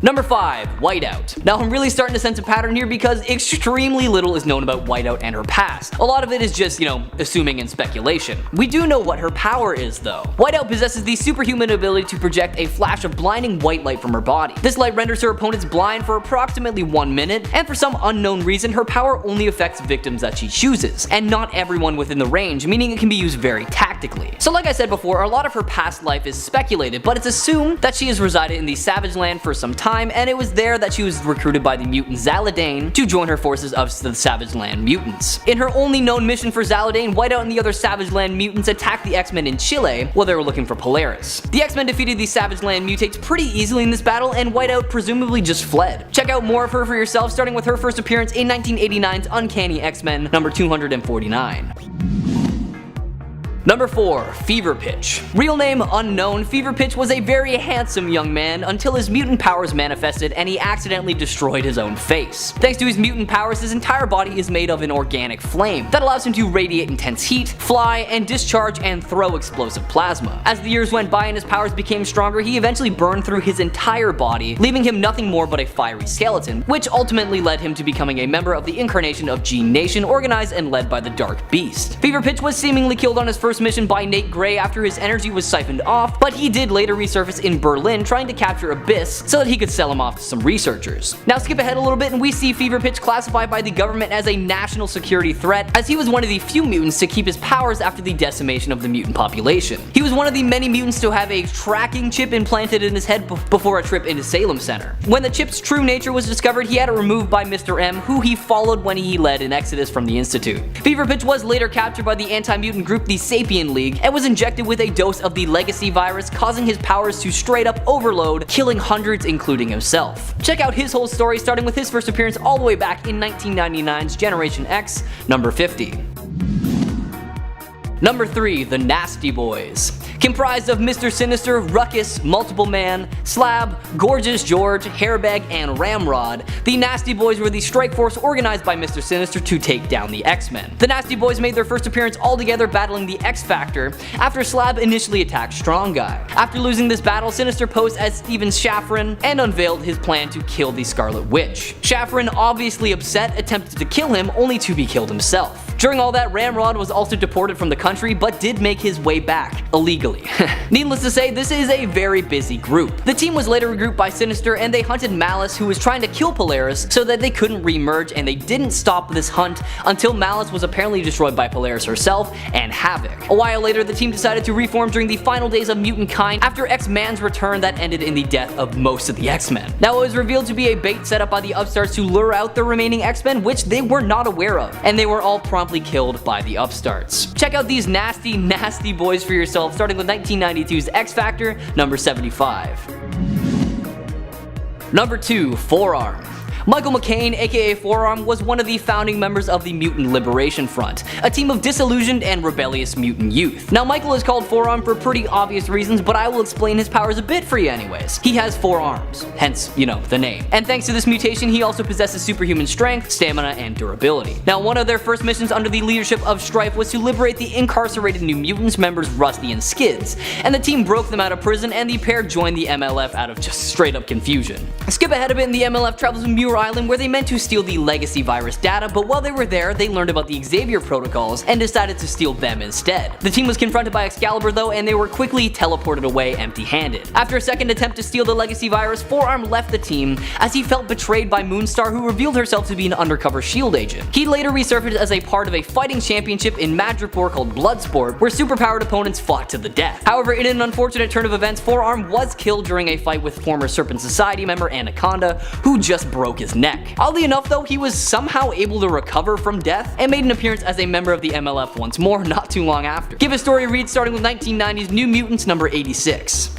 Number 5. Whiteout. Now I'm really starting to sense a pattern here because extremely little is known about Whiteout and her past. A lot of it is just, assuming and speculation. We do know what her power is though. Whiteout possesses the superhuman ability to project a flash of blinding white light from her body. This light renders her opponents blind for approximately 1 minute, and for some unknown reason her power only affects victims that she chooses, and not everyone within the range, meaning it can be used very tactically. So like I said before, a lot of her past life is speculated, but it's assumed that she has resided in the Savage Land for some time, and it was there that she was recruited by the mutant Zaladane to join her forces of the Savage Land mutants. In her only known mission for Zaladane, Whiteout and the other Savage Land mutants attacked the X-Men in Chile while they were looking for Polaris. The X-Men defeated the Savage Land mutates pretty easily in this battle, and Whiteout presumably just fled. Check out more of her for yourself, starting with her first appearance in 1989's Uncanny X-Men number 249. Number 4. Fever Pitch. Real name unknown, Fever Pitch was a very handsome young man until his mutant powers manifested and he accidentally destroyed his own face. Thanks to his mutant powers, his entire body is made of an organic flame that allows him to radiate intense heat, fly, and discharge and throw explosive plasma. As the years went by and his powers became stronger, he eventually burned through his entire body, leaving him nothing more but a fiery skeleton, which ultimately led him to becoming a member of the incarnation of Gene Nation, organized and led by the Dark Beast. Fever Pitch was seemingly killed on his first mission by Nate Gray after his energy was siphoned off, but he did later resurface in Berlin trying to capture Abyss so that he could sell him off to some researchers. Now skip ahead a little bit and we see Fever Pitch classified by the government as a national security threat, as he was one of the few mutants to keep his powers after the decimation of the mutant population. He was one of the many mutants to have a tracking chip implanted in his head before a trip into Salem Center. When the chip's true nature was discovered, he had it removed by Mr. M, who he followed when he led an exodus from the Institute. Fever Pitch was later captured by the anti-mutant group the Sapien League and was injected with a dose of the Legacy virus, causing his powers to straight up overload, killing hundreds including himself. Check out his whole story starting with his first appearance all the way back in 1999's Generation X, number 50. Number 3. The Nasty Boys. Comprised of Mr. Sinister, Ruckus, Multiple Man, Slab, Gorgeous George, Hairbag, and Ramrod, the Nasty Boys were the strike force organized by Mr. Sinister to take down the X-Men. The Nasty Boys made their first appearance all together battling the X-Factor after Slab initially attacked Strong Guy. After losing this battle, Sinister posed as Steven Shafran and unveiled his plan to kill the Scarlet Witch. Shafran, obviously upset, attempted to kill him only to be killed himself. During all that, Ramrod was also deported from the country but did make his way back, illegally. Needless to say, this is a very busy group. The team was later regrouped by Sinister and they hunted Malice, who was trying to kill Polaris so that they couldn't remerge, and they didn't stop this hunt until Malice was apparently destroyed by Polaris herself and Havoc. A while later, the team decided to reform during the final days of mutant kind after X-Man's return that ended in the death of most of the X-Men. Now it was revealed to be a bait set up by the upstarts to lure out the remaining X-Men, which they were not aware of, and they were all promptly promptly killed by the upstarts. Check out these nasty, nasty boys for yourself, starting with 1992's X Factor, number 75. Number 2, Forearm. Michael McCain, aka Forearm, was one of the founding members of the Mutant Liberation Front, a team of disillusioned and rebellious mutant youth. Now Michael is called Forearm for pretty obvious reasons, but I will explain his powers a bit for you anyways. He has 4 arms, hence, you know, the name. And thanks to this mutation, he also possesses superhuman strength, stamina, and durability. Now one of their first missions under the leadership of Strife was to liberate the incarcerated New Mutants members Rusty and Skids, and the team broke them out of prison and the pair joined the MLF out of just straight up confusion. Skip ahead a bit and the MLF travels to Muir Island where they meant to steal the legacy virus data, but while they were there, they learned about the Xavier protocols and decided to steal them instead. The team was confronted by Excalibur though, and they were quickly teleported away empty-handed. After a second attempt to steal the legacy virus, Forearm left the team as he felt betrayed by Moonstar, who revealed herself to be an undercover SHIELD agent. He later resurfaced as a part of a fighting championship in Madripoor called Bloodsport, where superpowered opponents fought to the death. However, in an unfortunate turn of events, Forearm was killed during a fight with former Serpent Society member Anaconda, who just broke his neck. Oddly enough though, he was somehow able to recover from death and made an appearance as a member of the MLF once more not too long after. Give a story a read starting with 1990's New Mutants number 86.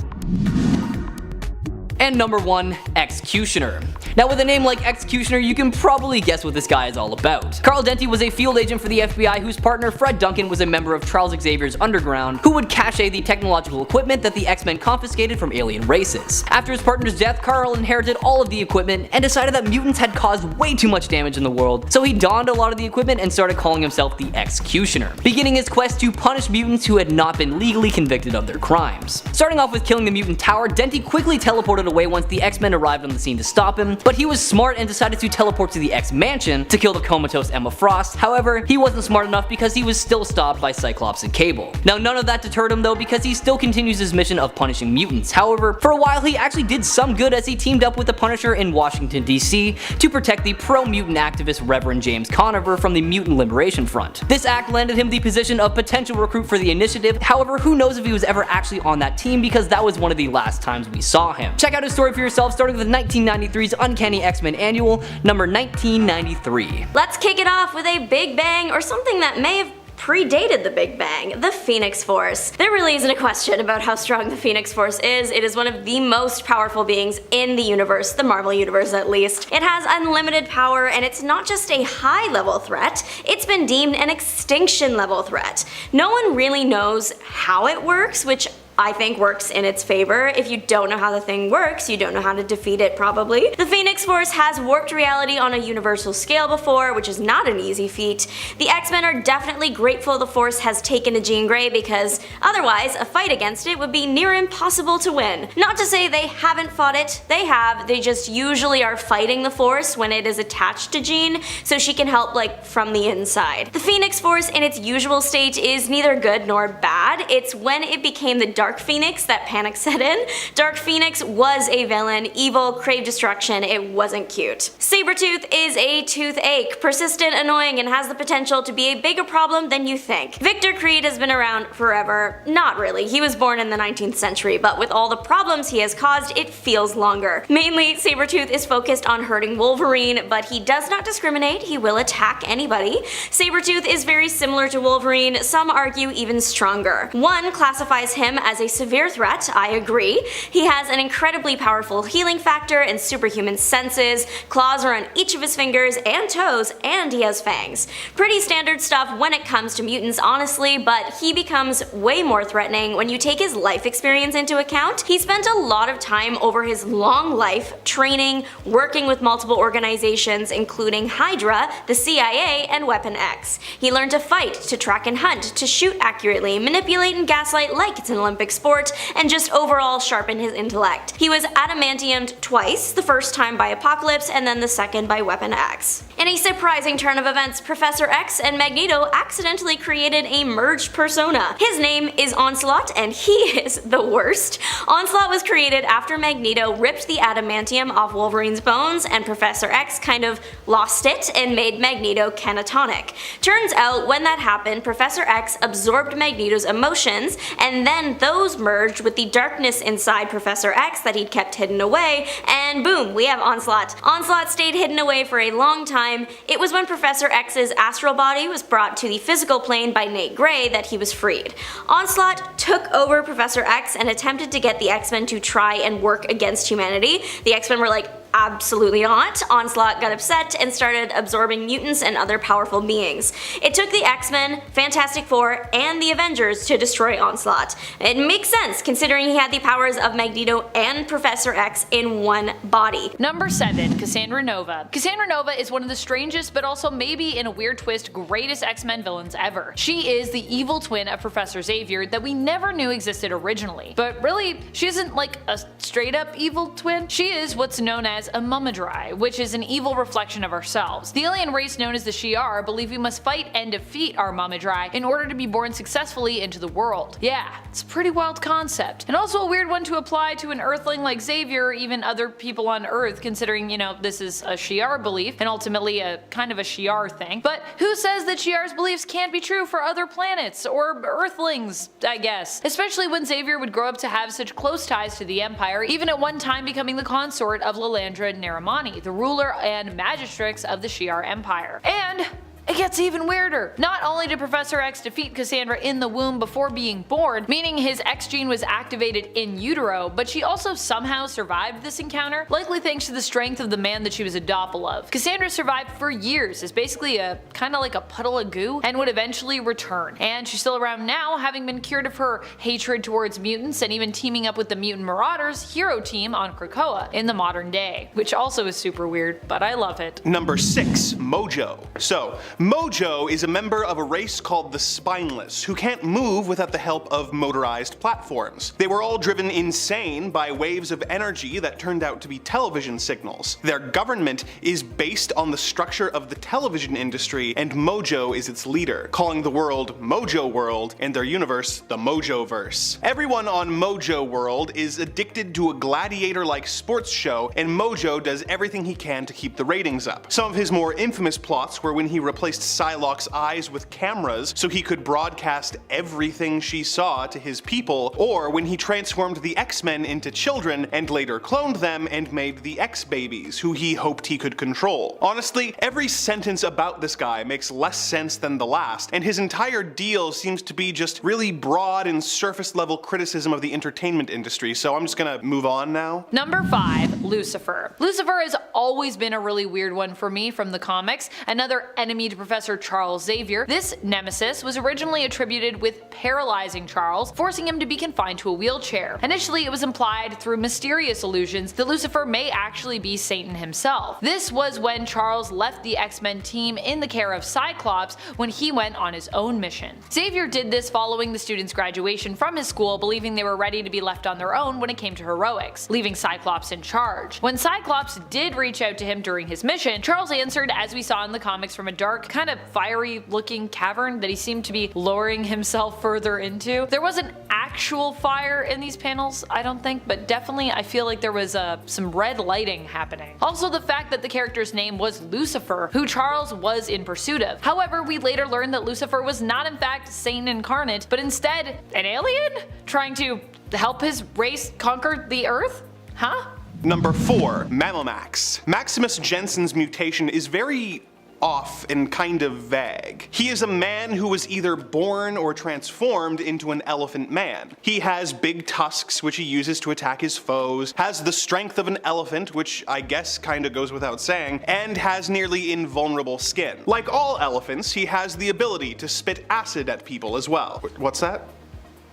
And number 1, Executioner. Now with a name like Executioner, you can probably guess what this guy is all about. Carl Denty was a field agent for the FBI whose partner Fred Duncan was a member of Charles Xavier's Underground, who would cache the technological equipment that the X-Men confiscated from alien races. After his partner's death, Carl inherited all of the equipment and decided that mutants had caused way too much damage in the world, so he donned a lot of the equipment and started calling himself the Executioner, beginning his quest to punish mutants who had not been legally convicted of their crimes. Starting off with killing the mutant tower, Denty quickly teleported away once the X-Men arrived on the scene to stop him, but he was smart and decided to teleport to the X-Mansion to kill the comatose Emma Frost. However, he wasn't smart enough because he was still stopped by Cyclops and Cable. Now none of that deterred him though, because he still continues his mission of punishing mutants. However, for a while he actually did some good as he teamed up with the Punisher in Washington DC to protect the pro-mutant activist Reverend James Conover from the Mutant Liberation Front. This act landed him the position of potential recruit for the initiative. However, who knows if he was ever actually on that team, because that was one of the last times we saw him. Check out his story for yourself, starting with 1993's Uncanny X-Men Annual, number 1993. Let's kick it off with a big bang, or something that may have predated the Big Bang, the Phoenix Force. There really isn't a question about how strong the Phoenix Force is. It is one of the most powerful beings in the universe, the Marvel universe at least. It has unlimited power, and it's not just a high-level threat, it's been deemed an extinction-level threat. No one really knows how it works, which I think works in its favor. If you don't know how the thing works, you don't know how to defeat it probably. The Phoenix Force has warped reality on a universal scale before, which is not an easy feat. The X-Men are definitely grateful the Force has taken a Jean Grey, because otherwise a fight against it would be near impossible to win. Not to say they haven't fought it, they have, they just usually are fighting the Force when it is attached to Jean, so she can help like from the inside. The Phoenix Force in its usual state is neither good nor bad. It's when it became the Dark Phoenix that panic set in. Dark Phoenix was a villain, evil, craved destruction, it wasn't cute. Sabretooth is a toothache, persistent, annoying, and has the potential to be a bigger problem than you think. Victor Creed has been around forever. Not really, he was born in the 19th century, but with all the problems he has caused, it feels longer. Mainly, Sabretooth is focused on hurting Wolverine, but he does not discriminate, he will attack anybody. Sabretooth is very similar to Wolverine, some argue even stronger. One classifies him as a severe threat, I agree. He has an incredibly powerful healing factor and superhuman senses, claws are on each of his fingers and toes, and he has fangs. Pretty standard stuff when it comes to mutants honestly, but he becomes way more threatening when you take his life experience into account. He spent a lot of time over his long life training, working with multiple organizations including Hydra, the CIA, and Weapon X. He learned to fight, to track and hunt, to shoot accurately, manipulate and gaslight like it's an Olympic sport, and just overall sharpen his intellect. He was adamantiumed twice, the first time by Apocalypse and then the second by Weapon X. In a surprising turn of events, Professor X and Magneto accidentally created a merged persona. His name is Onslaught, and he is the worst. Onslaught was created after Magneto ripped the adamantium off Wolverine's bones, and Professor X kind of lost it and made Magneto catatonic. Turns out when that happened, Professor X absorbed Magneto's emotions, and then those those merged with the darkness inside Professor X that he'd kept hidden away, and boom, we have Onslaught. Onslaught stayed hidden away for a long time. It was when Professor X's astral body was brought to the physical plane by Nate Gray that he was freed. Onslaught took over Professor X and attempted to get the X-Men to try and work against humanity. The X-Men were like, absolutely not. Onslaught got upset and started absorbing mutants and other powerful beings. It took the X-Men, Fantastic Four, and the Avengers to destroy Onslaught. It makes sense considering he had the powers of Magneto and Professor X in one body. Number 7. Cassandra Nova. Cassandra Nova is one of the strangest, but also maybe in a weird twist, greatest X-Men villains ever. She is the evil twin of Professor Xavier that we never knew existed originally. But really, she isn't like a straight up evil twin. She is what's known as a Mummidry, which is an evil reflection of ourselves. The alien race known as the Shi'ar believe we must fight and defeat our Mummidry in order to be born successfully into the world. Yeah, it's a pretty wild concept. And also a weird one to apply to an Earthling like Xavier or even other people on Earth, considering, you know, this is a Shi'ar belief and ultimately a kind of a Shi'ar thing. But who says that Shi'ar's beliefs can't be true for other planets or Earthlings, I guess? Especially when Xavier would grow up to have such close ties to the Empire, even at one time becoming the consort of Lalandra Naramani, the ruler and magistrix of the Shi'ar Empire. And it gets even weirder. Not only did Professor X defeat Cassandra in the womb before being born, meaning his X gene was activated in utero, but she also somehow survived this encounter, likely thanks to the strength of the man that she was a doppel of. Cassandra survived for years as basically a kind of like a puddle of goo and would eventually return. And she's still around now, having been cured of her hatred towards mutants and even teaming up with the Mutant Marauders hero team on Krakoa in the modern day, which also is super weird, but I love it. Number 6. Mojo. So, Mojo is a member of a race called the Spineless, who can't move without the help of motorized platforms. They were all driven insane by waves of energy that turned out to be television signals. Their government is based on the structure of the television industry, and Mojo is its leader, calling the world Mojo World and their universe the Mojoverse. Everyone on Mojo World is addicted to a gladiator-like sports show, and Mojo does everything he can to keep the ratings up. Some of his more infamous plots were when he replaced Psylocke's eyes with cameras so he could broadcast everything she saw to his people, or when he transformed the X-Men into children and later cloned them and made the X-Babies, who he hoped he could control. Honestly, every sentence about this guy makes less sense than the last, and his entire deal seems to be just really broad and surface level criticism of the entertainment industry, so I'm just gonna move on now. Number 5. Lucifer. Lucifer has always been a really weird one for me from the comics, another enemy to Professor Charles Xavier. This nemesis was originally attributed with paralyzing Charles, forcing him to be confined to a wheelchair. Initially, it was implied through mysterious illusions that Lucifer may actually be Satan himself. This was when Charles left the X-Men team in the care of Cyclops when he went on his own mission. Xavier did this following the students' graduation from his school, believing they were ready to be left on their own when it came to heroics, leaving Cyclops in charge. When Cyclops did reach out to him during his mission, Charles answered, as we saw in the comics, from a dark, kind of fiery looking cavern that he seemed to be lowering himself further into. There wasn't actual fire in these panels, I don't think, but definitely I feel like there was some red lighting happening. Also, the fact that the character's name was Lucifer, who Charles was in pursuit of. However, we later learned that Lucifer was not in fact Satan incarnate, but instead an alien trying to help his race conquer the Earth? Huh? Number 4. Mammomax. Maximus Jensen's mutation is very off and kind of vague. He is a man who was either born or transformed into an elephant man. He has big tusks which he uses to attack his foes, has the strength of an elephant, which I guess kinda goes without saying, and has nearly invulnerable skin. Like all elephants, he has the ability to spit acid at people as well. What's that?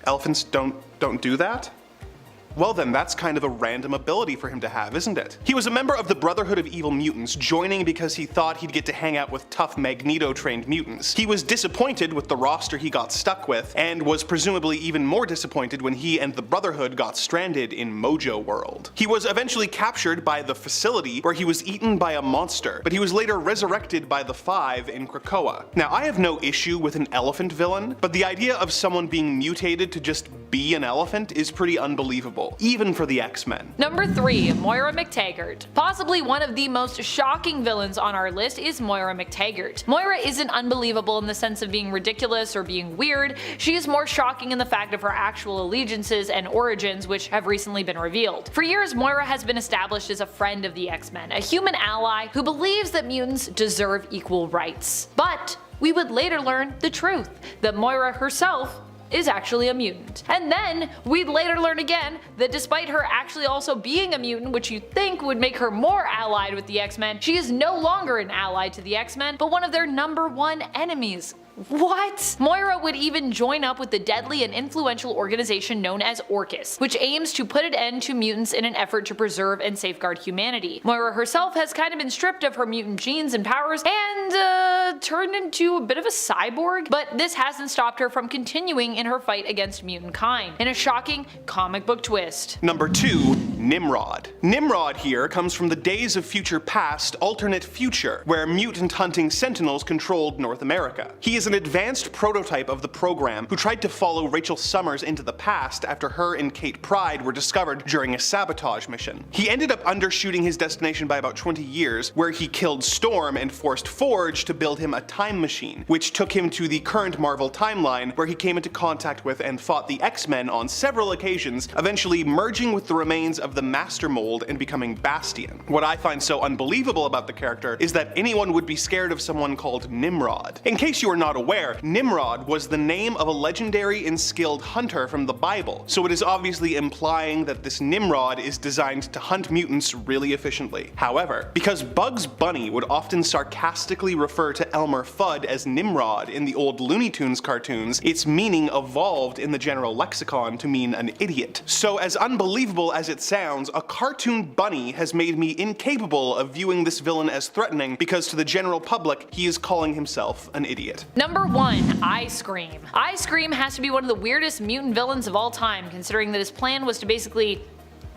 Elephants don't do that? Well then, that's kind of a random ability for him to have, isn't it? He was a member of the Brotherhood of Evil Mutants, joining because he thought he'd get to hang out with tough Magneto-trained mutants. He was disappointed with the roster he got stuck with, and was presumably even more disappointed when he and the Brotherhood got stranded in Mojo World. He was eventually captured by the facility, where he was eaten by a monster, but he was later resurrected by the Five in Krakoa. Now, I have no issue with an elephant villain, but the idea of someone being mutated to just be an elephant is pretty unbelievable. unbelievable, even for the X-Men. Number 3. Moira McTaggart. Possibly one of the most shocking villains on our list is Moira McTaggart. Moira isn't unbelievable in the sense of being ridiculous or being weird, she is more shocking in the fact of her actual allegiances and origins, which have recently been revealed. For years, Moira has been established as a friend of the X-Men, a human ally who believes that mutants deserve equal rights. But we would later learn the truth, that Moira herself is actually a mutant. And then we'd later learn again that despite her actually also being a mutant, which you'd think would make her more allied with the X-Men, she is no longer an ally to the X-Men, but one of their #1 enemies. What? Moira would even join up with the deadly and influential organization known as Orchis, which aims to put an end to mutants in an effort to preserve and safeguard humanity. Moira herself has kind of been stripped of her mutant genes and powers and turned into a bit of a cyborg, but this hasn't stopped her from continuing in her fight against mutant kind, in a shocking comic book twist. Number 2. Nimrod. Nimrod here comes from the Days of Future Past alternate future, where mutant hunting sentinels controlled North America. He is an advanced prototype of the program who tried to follow Rachel Summers into the past after her and Kate Pryde were discovered during a sabotage mission. He ended up undershooting his destination by about 20 years, where he killed Storm and forced Forge to build him a time machine, which took him to the current Marvel timeline, where he came into contact with and fought the X-Men on several occasions, eventually merging with the remains of the Master Mold and becoming Bastion. What I find so unbelievable about the character is that anyone would be scared of someone called Nimrod. In case you are not aware, Nimrod was the name of a legendary and skilled hunter from the Bible, so it is obviously implying that this Nimrod is designed to hunt mutants really efficiently. However, because Bugs Bunny would often sarcastically refer to Elmer Fudd as Nimrod in the old Looney Tunes cartoons, its meaning evolved in the general lexicon to mean an idiot. So as unbelievable as it sounds, a cartoon bunny has made me incapable of viewing this villain as threatening, because to the general public, he is calling himself an idiot. Number 1. Ice Cream. Ice Cream has to be one of the weirdest mutant villains of all time, considering that his plan was to basically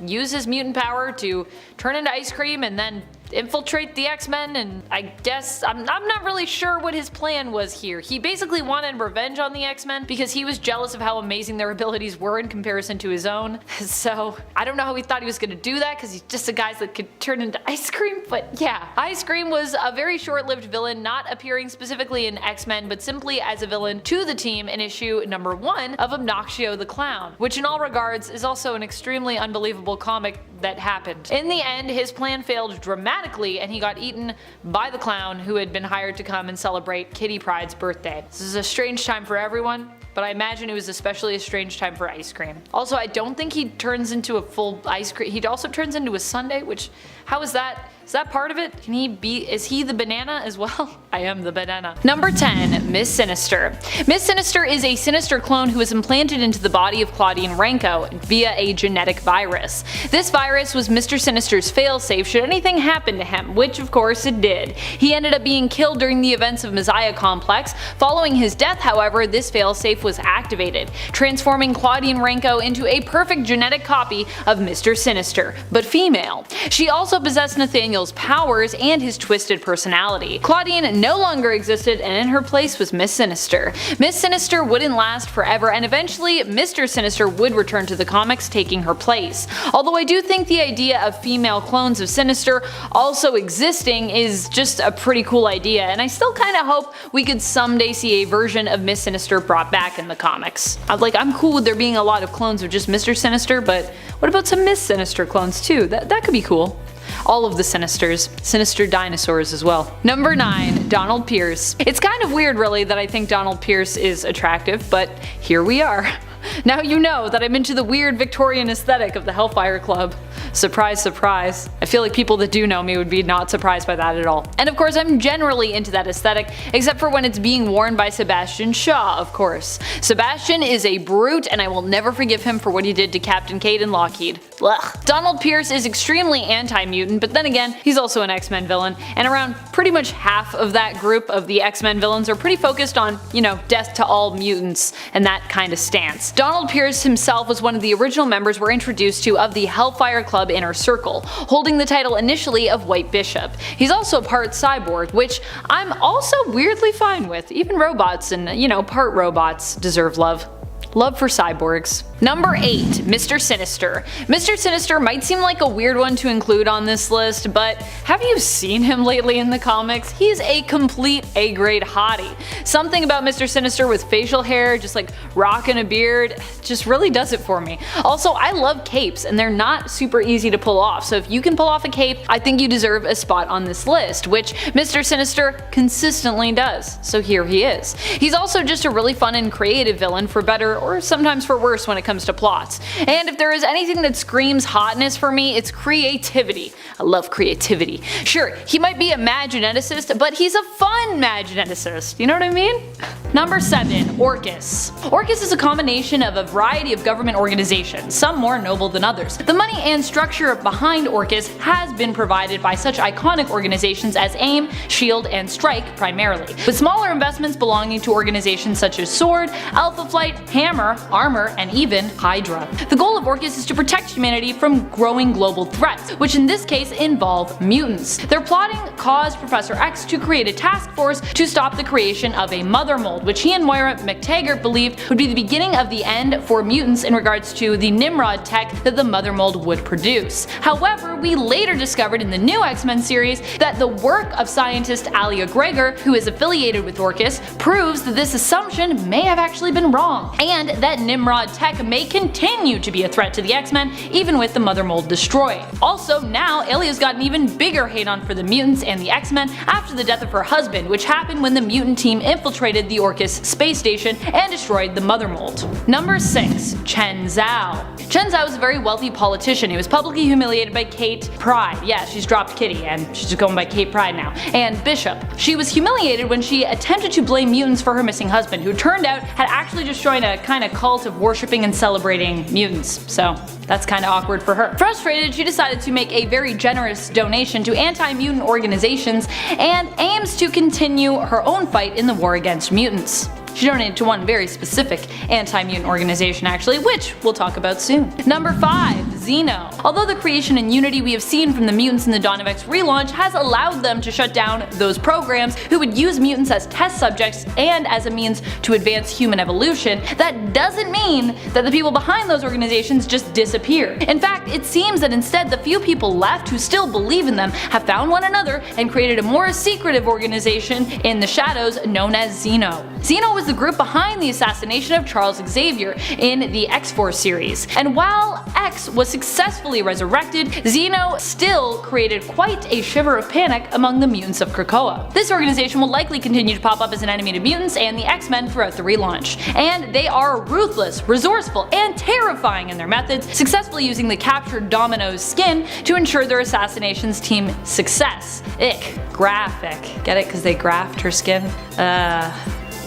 use his mutant power to turn into ice cream and then infiltrate the X-Men, and I guess I'm not really sure what his plan was here. He basically wanted revenge on the X-Men because he was jealous of how amazing their abilities were in comparison to his own. So I don't know how he thought he was gonna do that, because he's just a guy that could turn into ice cream, but yeah. Ice Cream was a very short-lived villain, not appearing specifically in X-Men, but simply as a villain to the team in issue number 1 of Obnoxio the Clown, which in all regards is also an extremely unbelievable comic that happened. In the end, his plan failed dramatically, and he got eaten by the clown who had been hired to come and celebrate Kitty Pryde's birthday. This is a strange time for everyone, but I imagine it was especially a strange time for Ice Cream. Also, I don't think he turns into a full ice cream. He also turns into a sundae, which, how is that? Is that part of it? Is he the banana as well? I am the banana. Number 10. Miss Sinister. Miss Sinister is a Sinister clone who was implanted into the body of Claudine Renko via a genetic virus. This virus was Mr. Sinister's failsafe should anything happen to him, which of course it did. He ended up being killed during the events of Messiah Complex. Following his death, however, this failsafe was activated, transforming Claudine Renko into a perfect genetic copy of Mr. Sinister, but female. She also possessed Nathaniel's powers and his twisted personality. Claudine no longer existed, and in her place was Miss Sinister. Miss Sinister wouldn't last forever, and eventually Mr. Sinister would return to the comics, taking her place. Although I do think the idea of female clones of Sinister also existing is just a pretty cool idea, and I still kinda hope we could someday see a version of Miss Sinister brought back in the comics. I'm cool with there being a lot of clones of just Mr. Sinister, but what about some Miss Sinister clones too? That could be cool. All of the Sinisters. Sinister dinosaurs as well. Number 9. Donald Pierce. It's kind of weird really that I think Donald Pierce is attractive, but here we are. Now you know that I'm into the weird Victorian aesthetic of the Hellfire Club. Surprise, surprise. I feel like people that do know me would be not surprised by that at all. And of course I'm generally into that aesthetic, except for when it's being worn by Sebastian Shaw, of course. Sebastian is a brute, and I will never forgive him for what he did to Captain Kate and Lockheed. Ugh. Donald Pierce is extremely anti-mutant, but then again, he's also an X-Men villain, and around pretty much half of that group of the X-Men villains are pretty focused on, death to all mutants and that kind of stance. Donald Pierce himself was one of the original members we're introduced to of the Hellfire Club Inner Circle, holding the title initially of White Bishop. He's also part cyborg, which I'm also weirdly fine with. Even robots and, part robots deserve love. Love for cyborgs. Number 8. Mr. Sinister. Mr. Sinister might seem like a weird one to include on this list, but have you seen him lately in the comics? He's a complete A-grade hottie. Something about Mr. Sinister with facial hair, just like rocking a beard, just really does it for me. Also, I love capes, and they're not super easy to pull off, so if you can pull off a cape, I think you deserve a spot on this list, which Mr. Sinister consistently does, so here he is. He's also just a really fun and creative villain, for better or sometimes for worse when it comes to plots. And if there is anything that screams hotness for me, it's creativity. I love creativity. Sure, he might be a mad geneticist, but he's a fun mad geneticist, you know what I mean? Number 7. Orcus. Orcus is a combination of a variety of government organizations, some more noble than others. The money and structure behind Orcus has been provided by such iconic organizations as AIM, SHIELD, and STRIKE primarily, with smaller investments belonging to organizations such as SWORD, Alpha Flight, Hammer, Armor, and even Hydra. The goal of Orcus is to protect humanity from growing global threats, which in this case involve mutants. Their plotting caused Professor X to create a task force to stop the creation of a mother mold, which he and Moira McTaggart believed would be the beginning of the end for mutants in regards to the Nimrod tech that the mother mold would produce. However, we later discovered in the new X-Men series that the work of scientist Alia Gregor, who is affiliated with Orcus, proves that this assumption may have actually been wrong, and that Nimrod tech may continue to be a threat to the X-Men even with the mother mold destroyed. Also, now Alia's got an even bigger hate on for the mutants and the X-Men after the death of her husband, which happened when the mutant team infiltrated the Orcus space station and destroyed the mother mold. Number 6. Chen Zhao. Chen Zhao is a very wealthy politician who was publicly humiliated by Kate Pride. Yeah, she's dropped Kitty and she's just going by Kate Pride now. And Bishop. She was humiliated when she attempted to blame mutants for her missing husband, who turned out had actually just joined a kind of cult of worshipping and celebrating mutants. So that's kind of awkward for her. Frustrated, she decided to make a very generous donation to anti-mutant organizations and aims to continue her own fight in the war against mutants. She donated to one very specific anti-mutant organization actually, which we'll talk about soon. Number 5. Xeno. Although the creation and unity we have seen from the mutants in the Dawn of X relaunch has allowed them to shut down those programs who would use mutants as test subjects and as a means to advance human evolution, that doesn't mean that the people behind those organizations just disappeared. In fact, it seems that instead the few people left who still believe in them have found one another and created a more secretive organization in the shadows known as Xeno. Xeno was the group behind the assassination of Charles Xavier in the X-Force series, and while X was successfully resurrected, Xeno still created quite a shiver of panic among the mutants of Krakoa. This organization will likely continue to pop up as an enemy to mutants and the X-Men throughout the relaunch, and they are ruthless, resourceful, and terrifying in their methods, successfully using the captured Domino's skin to ensure their assassination's team success. Ick. Graphic. Get it? Because they graphed her skin?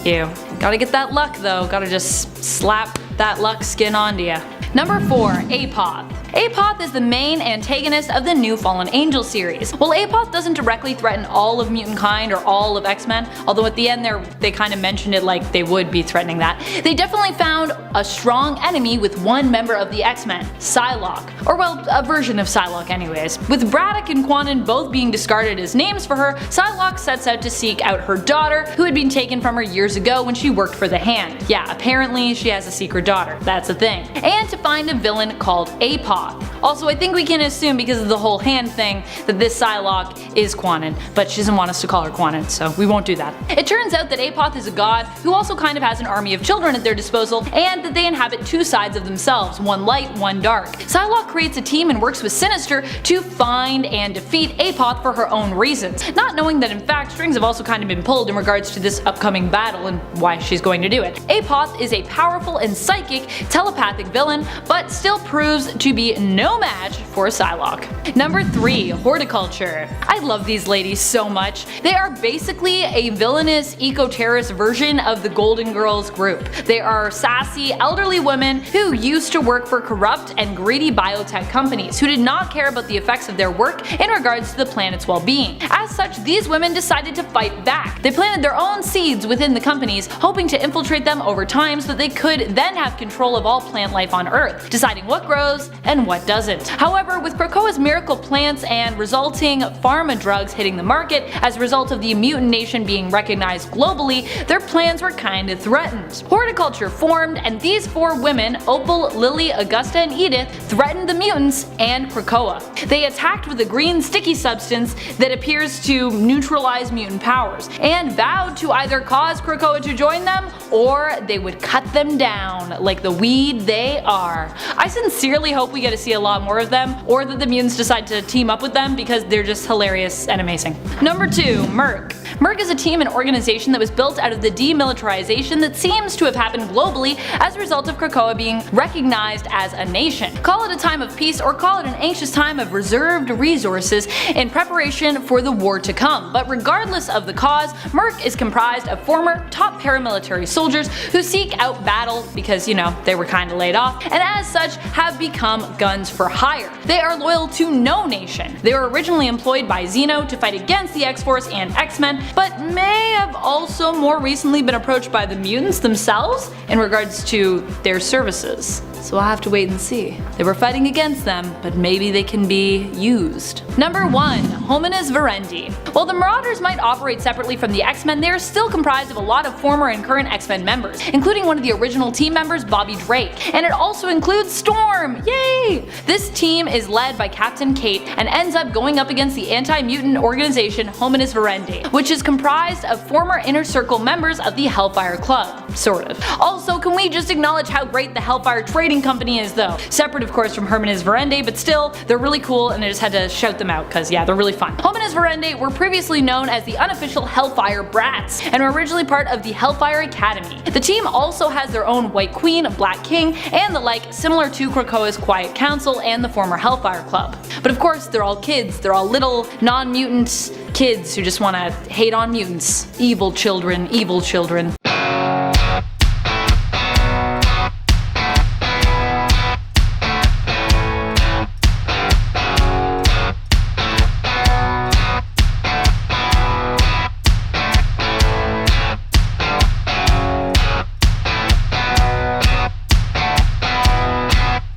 Ew. Gotta get that luck though, gotta just slap that luck skin onto ya. Number 4. Apoth. Apoth is the main antagonist of the new Fallen Angel series. While Apoth doesn't directly threaten all of mutant kind or all of X-Men, although at the end they kind of mentioned it like they would be threatening that, they definitely found a strong enemy with one member of the X-Men, Psylocke. Or well, a version of Psylocke anyways. With Braddock and Quanon both being discarded as names for her, Psylocke sets out to seek out her daughter, who had been taken from her years ago when she worked for the Hand. Yeah, apparently she has a secret daughter, that's a thing. And to find a villain called Apoth. Also, I think we can assume because of the whole Hand thing that this Psylocke is Quanon, but she doesn't want us to call her Quanon, so we won't do that. It turns out that Apoth is a god who also kind of has an army of children at their disposal, and that they inhabit two sides of themselves, one light, one dark. Psylocke creates a team and works with Sinister to find and defeat Apoth for her own reasons, not knowing that in fact strings have also kind of been pulled in regards to this upcoming battle and why she's going to do it. Apoth is a powerful and psychic, telepathic villain, but still proves to be no match for Psylocke. Number 3. Hordeculture. I love these ladies so much. They are basically a villainous eco-terrorist version of the Golden Girls group. They are sassy, elderly women who used to work for corrupt and greedy biotech companies who did not care about the effects of their work in regards to the planet's well-being. As such, these women decided to fight back. They planted their own seeds within the companies, hoping to infiltrate them over time so that they could then have control of all plant life on Earth, deciding what grows and what doesn't. However, with Krakoa's miracle plants and resulting pharma drugs hitting the market as a result of the mutant nation being recognized globally, their plans were kinda threatened. Hordeculture formed, and these 4 women, Opal, Lily, Augusta, and Edith, threatened the mutants and Krakoa. They attacked with a green sticky substance that appears to neutralize mutant powers, and vowed to either cause Krakoa to join them, or they would cut them down like the weed they are. I sincerely hope we get to see a lot more of them, or that the mutants decide to team up with them because they're just hilarious and amazing. Number 2, Merc. Merc is a team and organization that was built out of the demilitarization that seems to have happened globally as a result of Krakoa being recognized as a nation. Call it a time of peace or call it an anxious time of reserved resources in preparation for the war to come, but regardless of the cause, Merc is comprised of former top paramilitary soldiers who seek out battle because, you know, they were kinda laid off, and as such have become guns for hire. They are loyal to no nation. They were originally employed by Xeno to fight against the X-Force and X-Men, but may have also more recently been approached by the mutants themselves in regards to their services. So we'll have to wait and see. They were fighting against them, but maybe they can be used. Number 1, Homines Verendi. While the Marauders might operate separately from the X-Men, they are still comprised of a lot of former and current X-Men members, including one of the original team members, Bobby Drake, and it also includes Storm! Yay! This team is led by Captain Kate and ends up going up against the anti-mutant organization Homines Verendi, which is comprised of former Inner Circle members of the Hellfire Club. Sort of. Also, can we just acknowledge how great the Hellfire Trading Company is though? Separate of course from Homines Verendi, but still, they're really cool and I just had to shout them out because yeah, they're really fun. Homines Verendi were previously known as the unofficial Hellfire Brats and were originally part of the Hellfire Academy. The team also has their own White Queen, Black King, and the like, similar to Krakoa's Quiet Council and the former Hellfire Club. But of course, they're all kids, they're all little, non-mutant kids who just wanna hate on mutants. Evil children, evil children.